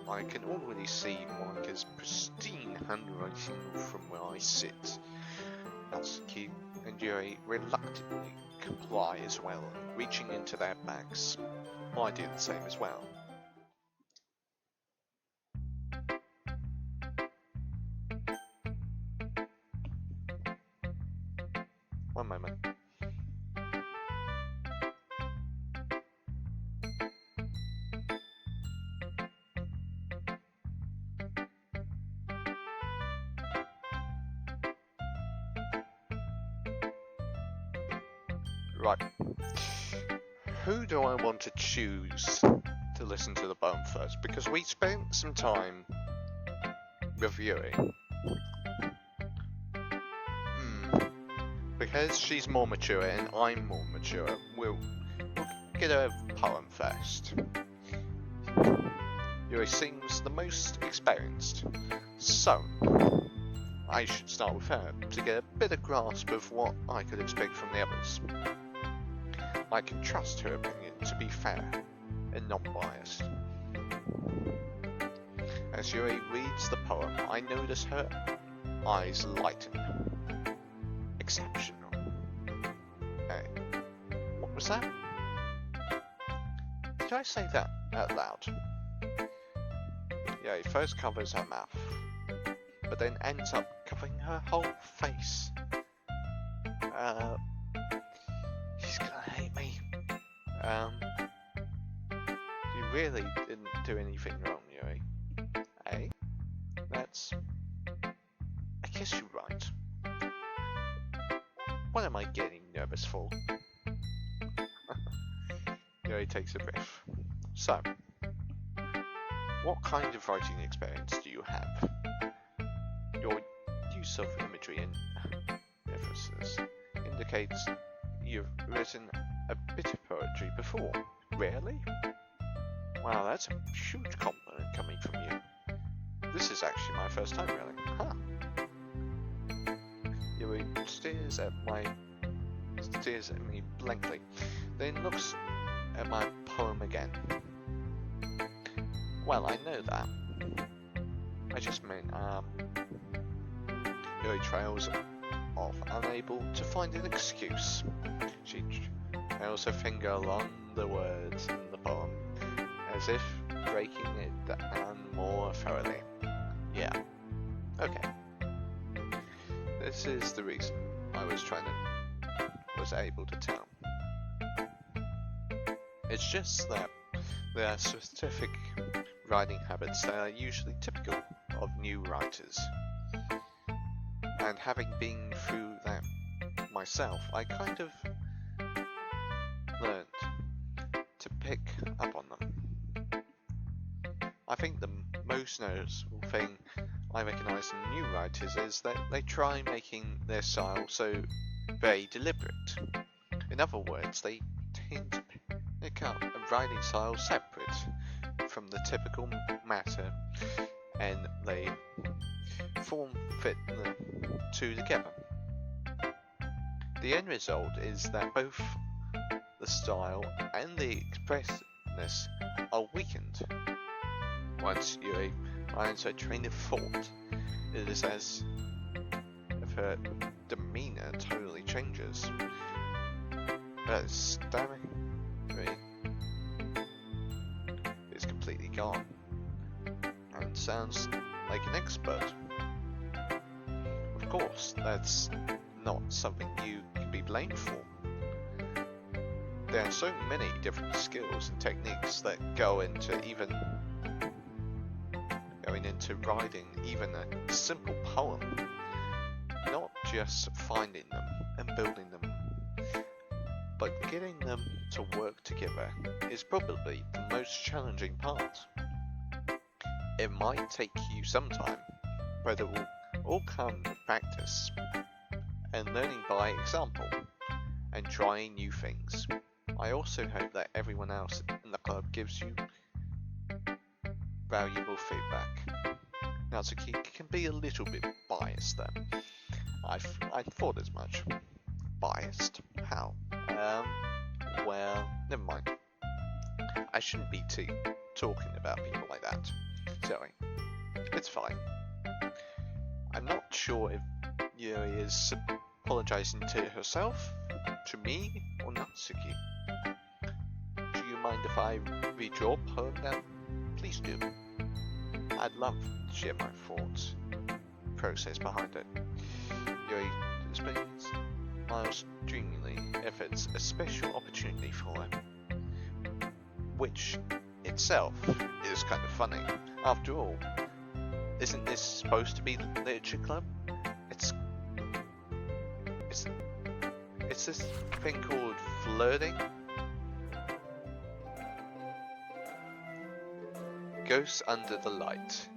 I can already see Monica's pristine handwriting from where I sit. Natsuki and Yuri reluctantly comply as well, reaching into their bags. I do the same as well. One moment. Right. Who do I want to choose to listen to the poem first? Because we spent some time reviewing. Because she's more mature and I'm more mature, we'll get her poem first. Yuri seems the most experienced, so I should start with her to get a better grasp of what I could expect from the others. I can trust her opinion to be fair and non-biased. As Yuri reads the poem, I notice her eyes lighten. Exceptional. Hey, what was that? Did I say that out loud? Yeah, he first covers her mouth, but then ends up covering her whole face. He's gonna hate me. You really didn't do anything wrong, Yuri. Eh? That's... I guess you're right. What am I getting nervous for? Yuri takes a breath. So, what kind of writing experience do you have? Your use of imagery and emphasis indicates you've written a bit of poetry before. Really? Wow, that's a huge compliment coming from you. This is actually my first time really. Huh. Yuri stares at me blankly, then looks at my poem again. Well, I know that. I just meant, Yuri trails off, unable to find an excuse. She trails her finger along the words in the poem, as if breaking it down more thoroughly. Yeah. Okay. This is the reason I was able to tell. It's just that there are specific writing habits that are usually typical of new writers. And having been through that myself, I kind of learned to pick up on them. I think the most noticeable thing I recognise in new writers is that they try making their style so very deliberate. In other words, they tend to pick up a writing style separate from the typical matter, and they fit the two together. The end result is that both the style and the expressiveness are weakened. Once Yuri finds her train of thought, it is as if her demeanour totally changes. Her stammering is completely gone, and sounds like an expert. Of course, that's not something you can be blamed for. There are so many different skills and techniques that go into writing even a simple poem. Not just finding them and building them, but getting them to work together is probably the most challenging part. It might take you some time, but it will all come with practice and learning by example and trying new things. I also hope that everyone else in the club gives you valuable feedback. Natsuki can be a little bit biased though. I thought as much. Biased? How? Well, never mind. I shouldn't be talking about people like that. Sorry. It's fine. I'm not sure if Yuri is apologizing to herself, to me, or Natsuki. Do you mind if I read your poem now? Please do. I'd love to share my thoughts, process behind it. Yuri smiles dreamily if it's a special opportunity for her, which itself is kind of funny. After all, isn't this supposed to be the literature club? It's It's this thing called flirting. Ghosts under the light.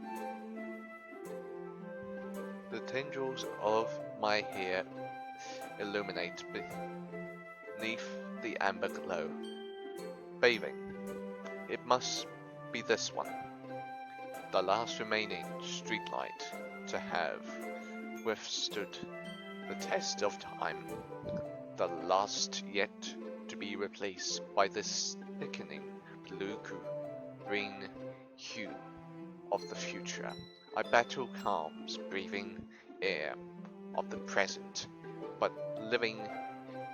The tendrils of my hair illuminate beneath the amber glow. Bathing. It must be this one. The last remaining streetlight to have withstood the test of time. The last yet to be replaced by this thickening blue-green hue of the future. I battle calms, breathing air of the present, but living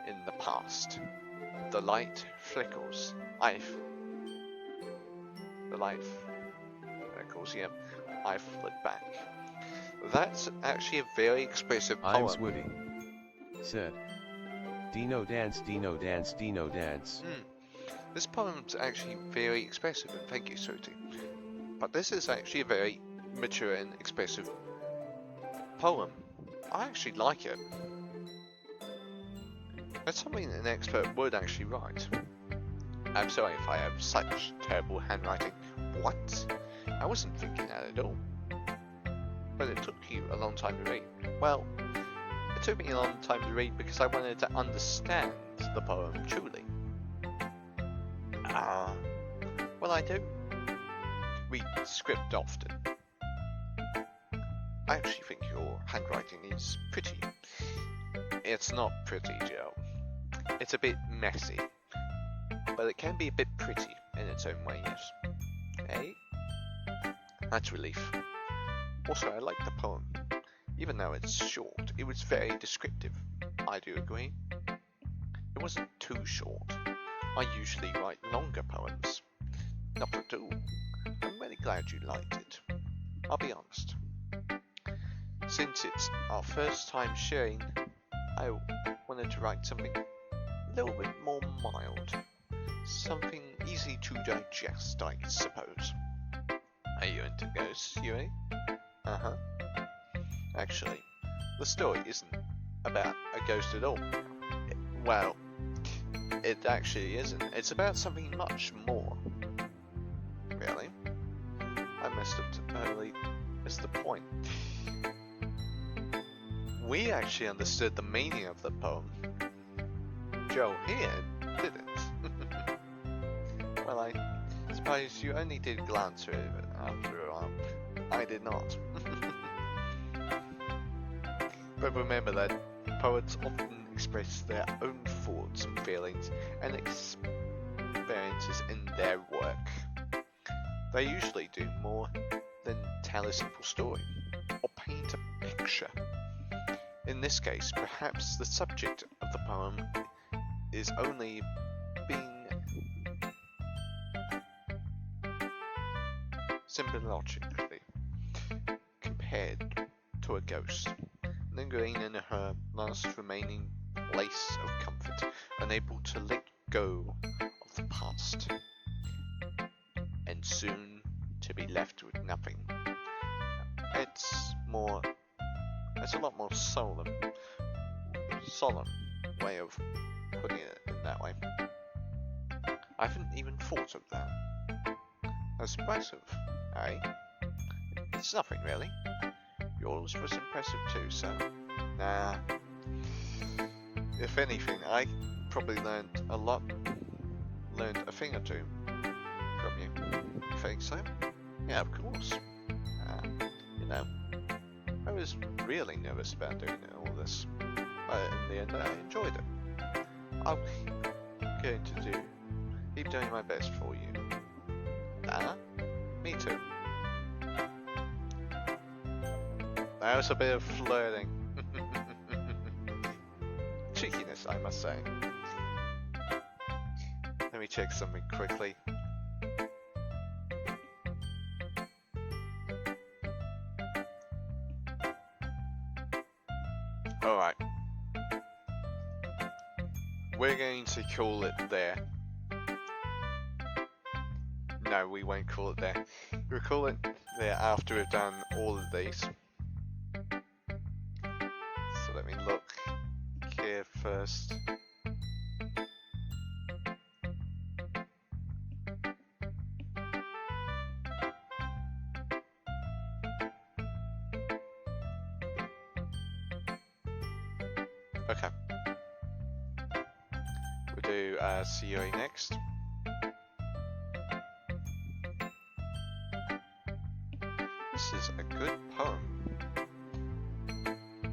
in the past. The light flickers. The light flickers, yeah. I flit back. That's actually a very expressive poem. I'm Swoody. Said. Dino dance, Dino dance, Dino dance. This poem's actually very expressive, and thank you, Soti. But this is actually a very mature and expressive poem. I actually like it. That's something an expert would actually write. I'm sorry if I have such terrible handwriting. What? I wasn't thinking that at all. But it took you a long time to read. Well, it took me a long time to read because I wanted to understand the poem truly. Well, I do read script often. I actually think your handwriting is pretty. It's not pretty, Joe. It's a bit messy. But it can be a bit pretty in its own way, yes. Eh? That's relief. Also, I like the poem. Even though it's short, it was very descriptive. I do agree. It wasn't too short. I usually write longer poems. Not at all. I'm really glad you liked it. I'll be honest. Since it's our first time sharing, I wanted to write something a little bit more mild. Something easy to digest, I suppose. Are you into ghosts, Yui? Uh-huh. Actually, the story isn't about a ghost at all. Well, it actually isn't. It's about something much more. Really? I must have totally missed the point. We actually understood the meaning of the poem. Joe here didn't. Well, I suppose you only did glance through it after a while. I did not. But remember that poets often express their own thoughts and feelings and experiences in their work. They usually do more than tell a simple story or paint a picture. In this case, perhaps the subject of the poem is only being symbologically compared to a ghost, lingering in her last remaining place of comfort, unable to let go of the past, and soon to be left with nothing. It's a lot more solemn way of putting it in that way. I haven't even thought of that. That's impressive, eh? It's nothing really. Yours was impressive too, so nah. If anything, I probably learned a thing or two from you. You think so? Yeah, of course. You know, I was really nervous about doing all this, but in the end I enjoyed it. I'm going to keep doing my best for you. Me too. That was a bit of flirting. Cheekiness, I must say. Let me check something quickly. Alright. We're going to call it there. No, we won't call it there. We'll call it there after we've done all of these. So let me look here first. Okay. We'll do COA next. This is a good poem.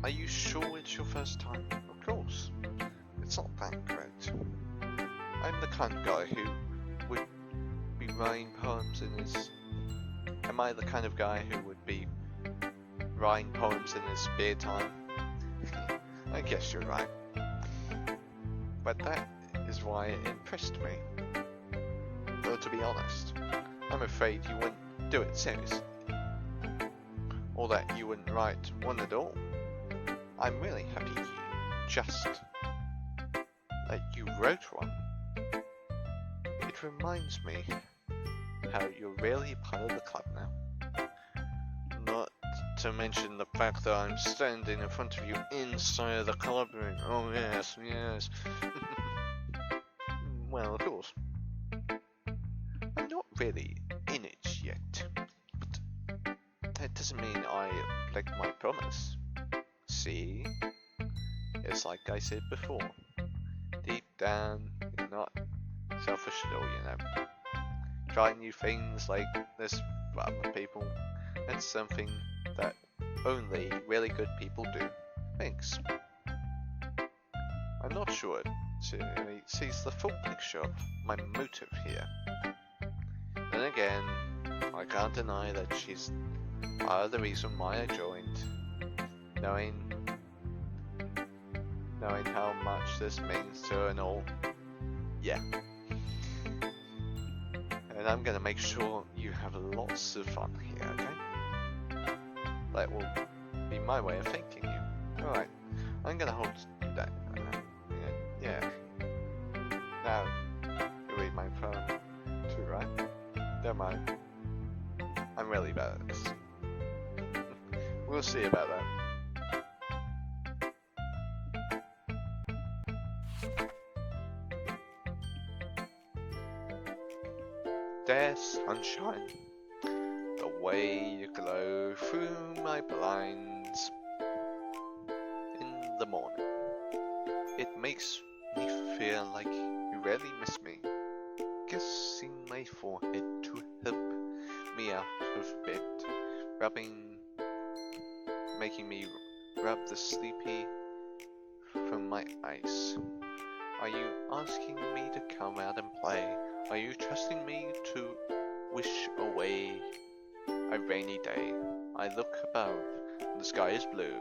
Are you sure it's your first time? Of course. It's not that great. I'm the kind of guy who would be writing poems in his... Am I the kind of guy who would be writing poems in his spare time? I guess you're right. But that is why it impressed me. Though to be honest, I'm afraid you wouldn't do it seriously. Or that you wouldn't write one at all. I'm really happy that you wrote one. It reminds me how you're really part of the club now. Not to mention the fact that I'm standing in front of you inside of the club room. Oh yes, yes. Well, of course. I'm not really in it yet. But that doesn't mean I break my promise. See? It's like I said before. Deep down, you're not selfish at all, you know. Trying new things like this for other people, that's something that only really good people do. Thanks. I'm not sure she sees the full picture of my motive here. Then again, I can't deny that she's part of the reason why I joined. Knowing how much this means to her and all. Yeah. And I'm gonna make sure you have lots of fun here, okay? That will be my way of thanking you. Alright, I'm gonna hold that. Yeah. Now, you read my poem too, right? Don't mind. I'm really bad at this. We'll see about that. There's sunshine, the way you glow through my blinds in the morning. It makes me feel like you really miss me, kissing my forehead to help me out of bed, making me rub the sleepy from my eyes. Are you asking me to come out and play? Are you trusting me to wish away a rainy day? I look above, the sky is blue.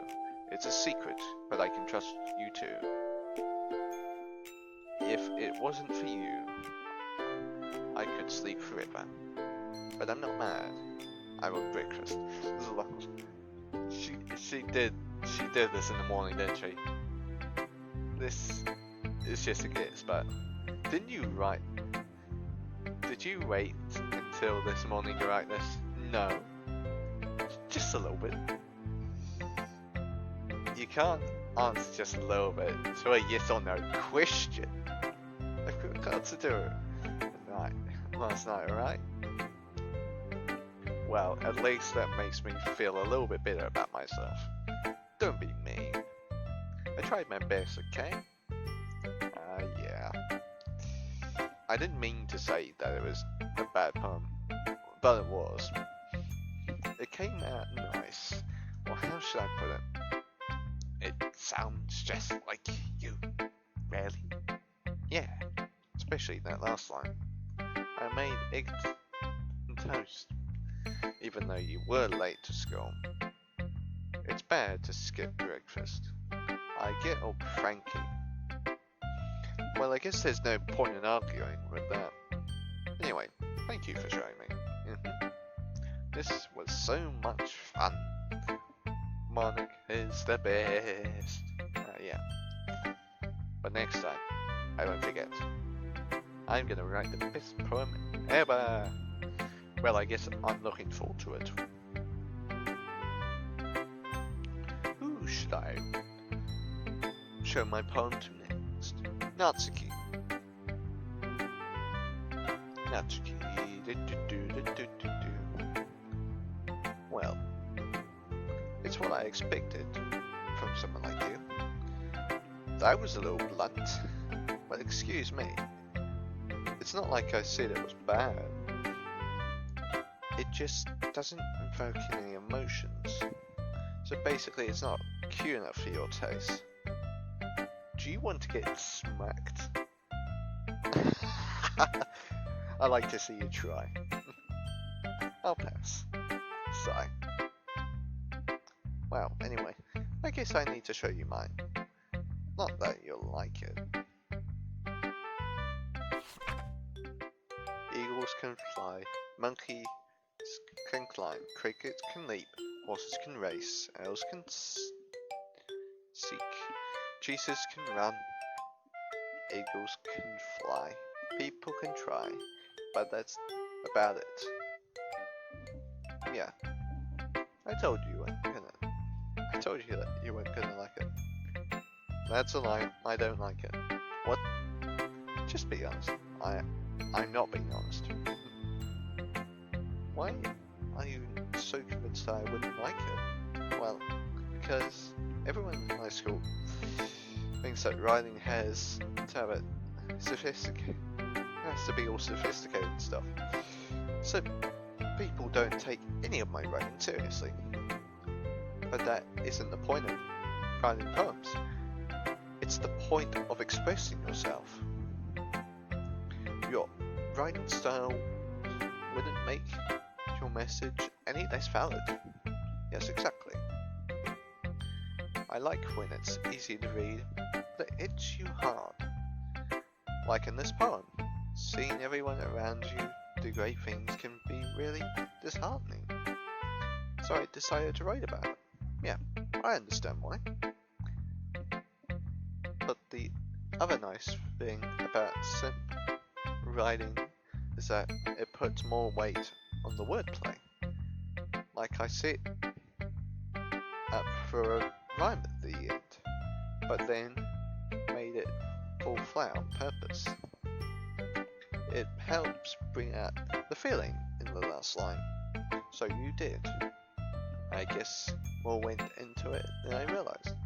It's a secret, but I can trust you too. If it wasn't for you, I could sleep forever. But I'm not mad. I want breakfast. She did this in the morning, didn't she? This is just a guess, but did you wait until this morning to write this? No. Just a little bit. You can't answer just a little bit to a yes or no question. I got to do it last night, alright? Well, at least that makes me feel a little bit better about myself. Don't be mean. I tried my best, okay? Yeah. I didn't mean to say that it was a bad poem, but it was. It came out nice. Well, how should I put it? It sounds just like you. Really? Yeah. Especially that last line. I made eggs and toast, even though you were late to school. It's bad to skip breakfast. I get all cranky. Well, I guess there's no point in arguing with that. Anyway, thank you for showing me. This was so much fun. Monica is the best. Yeah. But next time, I won't forget. I'm gonna write the best poem ever. Well, I guess I'm looking forward to it. Who should I show my poem to next? Natsuki. Natsuki. Well, it's what I expected from someone like you. That was a little blunt. But excuse me. It's not like I said it was bad. It just doesn't invoke any emotions. So basically it's not cute enough for your taste. Do you want to get smacked? I like to see you try. I'll pass. Sigh. Well, anyway, I guess I need to show you mine. Not that you'll like it. Eagles can fly, monkeys can climb, crickets can leap, horses can race, owls can seek, cheeses can run, eagles can fly, people can try, but that's about it. Yeah, I told you weren't gonna. I told you that you weren't gonna like it. That's a lie. I don't like it. What? Just be honest. I'm not being honest. Why are you so convinced that I wouldn't like it? Well, because everyone in high school thinks that writing has to have it sophisticated. It has to be all sophisticated and stuff. So people don't take any of my writing seriously. But that isn't the point of writing poems. It's the point of expressing yourself. Your writing style wouldn't make your message any less valid. Yes, exactly. I like when it's easy to read, but it hits you hard. Like in this poem, seeing everyone around you do great things can be really disheartening. So I decided to write about it. Yeah, I understand why. But the other nice thing about simp writing is that it puts more weight on the wordplay. Like I set up for a rhyme at the end, but then made it fall flat on purpose. It helps bring out the feeling in the last line. So you did. I guess more went into it than I realized.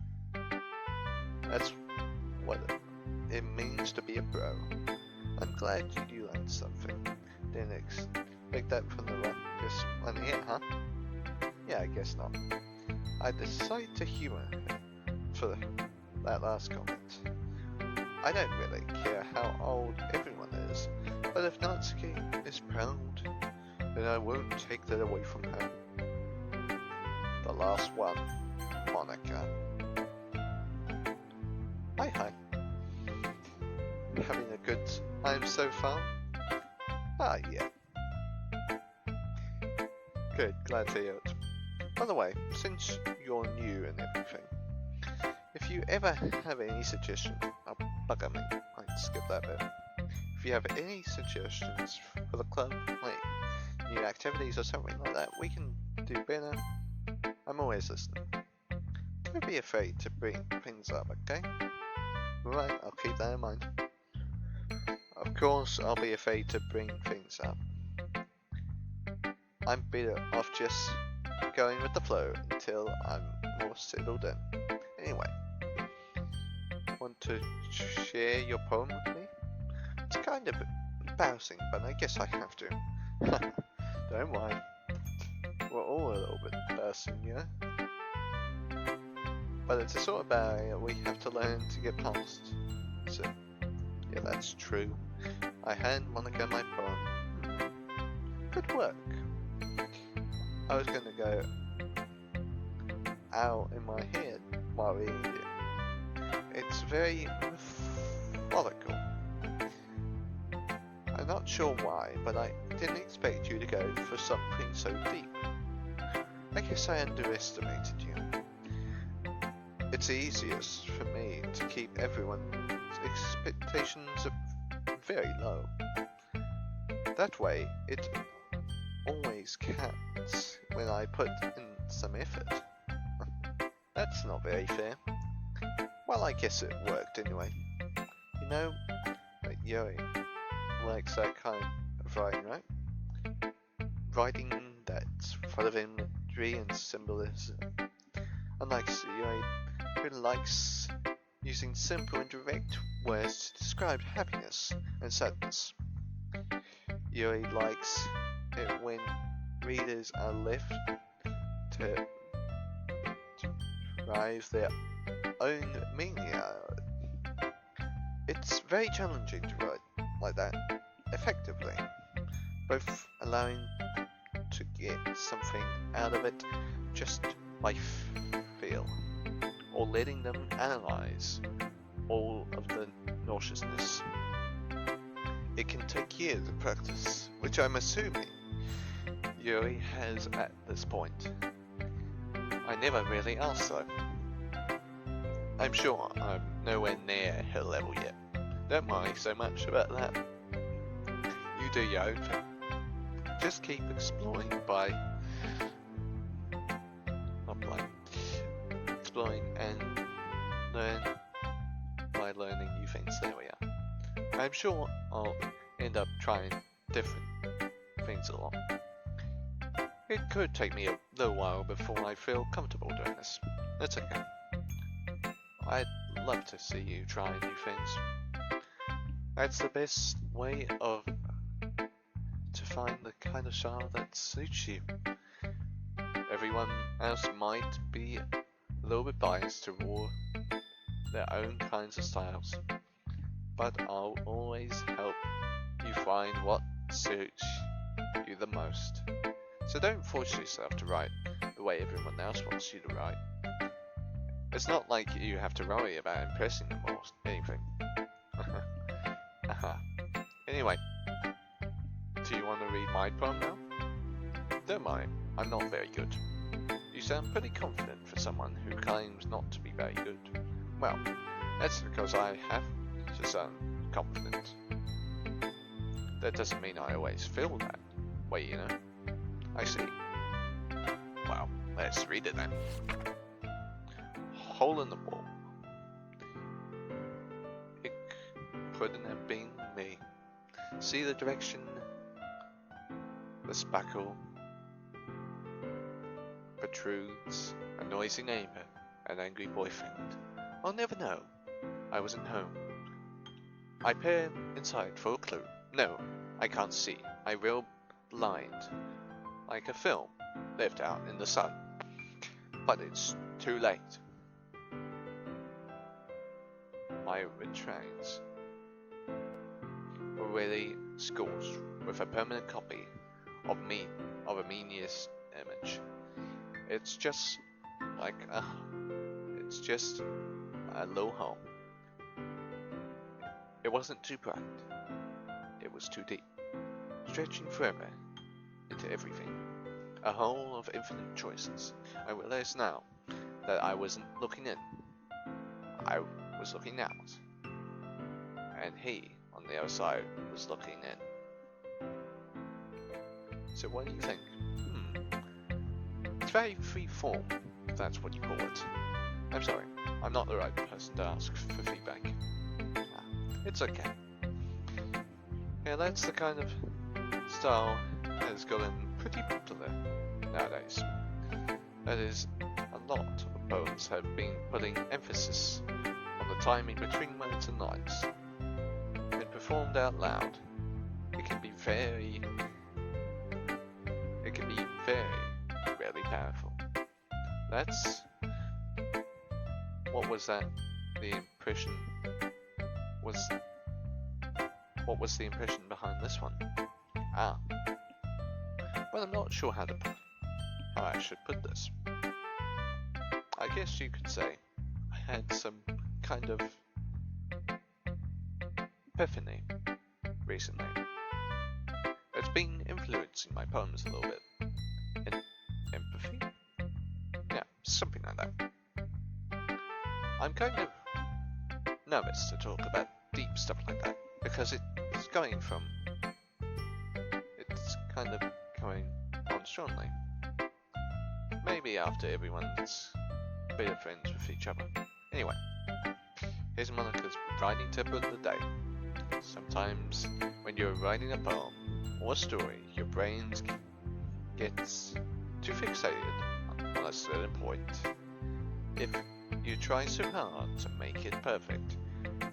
That's what it means to be a bro. I'm glad you learned something. Didn't expect that from the ruckus one here, huh? Yeah, I guess not. I decided to humor her for that last comment. I don't really care how old everyone is, but if Natsuki is proud, then I won't take that away from her. The last one, Monica. Hi. Having a good time so far? Ah, yeah. Good, glad to hear it. By the way, since you're new and everything, if you ever have any suggestions, bugger me, I'd skip that bit. If you have any suggestions for the club, like new activities or something like that, we can do better. I'm always listening. Don't be afraid to bring things up, okay? Right, I'll keep that in mind. Of course, I'll be afraid to bring things up. I'm better off just going with the flow until I'm more settled in. Anyway, want to share your poem with me? It's kind of embarrassing, but I guess I have to. Don't worry. We're all a little bit embarrassing, you know? But it's a sort of barrier we have to learn to get past. So, yeah, that's true. I hand Monica my poem. Good work. I was gonna go out in my head while reading it. It's very methodical. I'm not sure why, but I didn't expect you to go for something so deep. I guess I underestimated you. It's easiest for me to keep everyone's expectations very low. That way, it always counts when I put in some effort. That's not very fair. Well, I guess it worked anyway. You know, Yuri likes that kind of writing, right? Writing that's full of imagery and symbolism. Unlike Yuri, who likes using simple and direct words to describe happiness and sadness. Yuri likes it when readers are left to derive their own meaning out of it. It's very challenging to write like that effectively, both allowing to get something out of it just by feel, or letting them analyze all of the nauseousness. It can take years of practice, which I'm assuming Yuri has at this point. I never really asked though. I'm sure I'm nowhere near her level yet. Don't worry so much about that. You do your own thing. Just keep exploring exploring and learn by learning new things. There we are. I'm sure I'll end up trying different things along. It could take me a little while before I feel comfortable doing this. That's okay. I'd love to see you try new things. That's the best way to find the kind of style that suits you. Everyone else might be a little bit biased toward their own kinds of styles, but I'll always help you find what suits you the most. So don't force yourself to write the way everyone else wants you to write. It's not like you have to worry about impressing them or anything. Anyway, do you want to read my poem now? Don't worry, I'm not very good. You sound pretty confident for someone who claims not to be very good. Well, that's because I have to sound confident. That doesn't mean I always feel that way, you know. I see. Well, let's read it then. Hole in the wall. It couldn't have been me. See the direction, the spackle protrudes, a noisy neighbor, an angry boyfriend. I'll never know. I wasn't home. I peer inside for a clue. No, I can't see. I reel blind, like a film left out in the sun. But it's too late. My retrains were really scorched with a permanent copy of me, of a meaningless image. It's just a low hole. It wasn't too bright. It was too deep, stretching forever into everything. A hole of infinite choices. I realize now that I wasn't looking in. I was looking out. And he, on the other side, was looking in. So what do you think? It's very free form, if that's what you call it. I'm sorry, I'm not the right person to ask for feedback. It's okay. Yeah, that's the kind of style that has gotten pretty popular nowadays. That is, a lot of poems have been putting emphasis on the timing between words and lines. When performed out loud, it can be very really powerful. That's what was that the impression was what was the impression behind this one? Well, I'm not sure how I should put this. I guess you could say I had some kind of epiphany recently. It's been influencing my poems a little bit. Empathy? Yeah, something like that. I'm kind of nervous to talk about deep stuff like that because it's kind of going on strongly. Maybe after everyone's better friends with each other. Anyway, here's Monica's writing tip of the day. Sometimes when you're writing a poem or a story, your brain gets too fixated on a certain point. If you try so hard to make it perfect,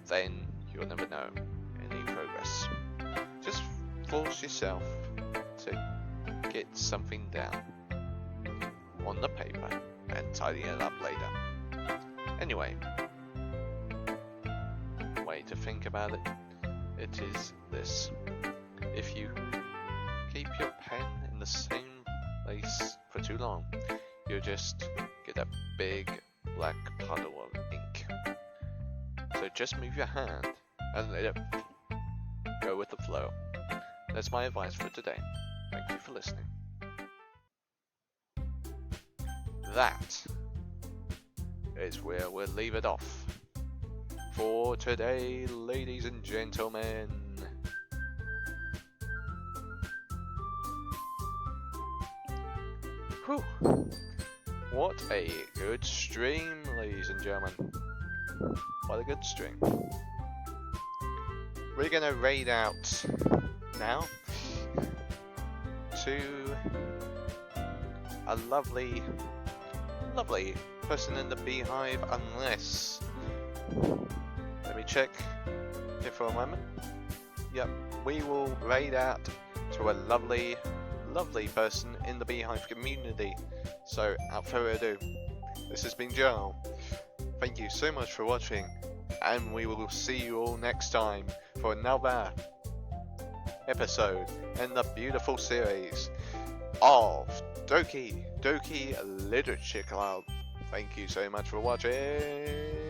then you'll never know any progress. Just force yourself to get something down on the paper and tidy it up later. Anyway, way to think about it, it is this. If you keep your pen in the same place for too long, you'll just get a big black puddle of ink. So just move your hand and let it go with the flow. That's my advice for today. Thank you for listening. That is where we'll leave it off for today, ladies and gentlemen. Whew. What a good stream, ladies and gentlemen. What a good stream. We're gonna raid out now to a lovely person in the beehive, unless, let me check here for a moment. Yep, we will raid out to a lovely person in the beehive community. So without further ado, this has been Joel. Thank you so much for watching, and we will see you all next time for another episode in the beautiful series of Doki Literature Club. Thank you so much for watching.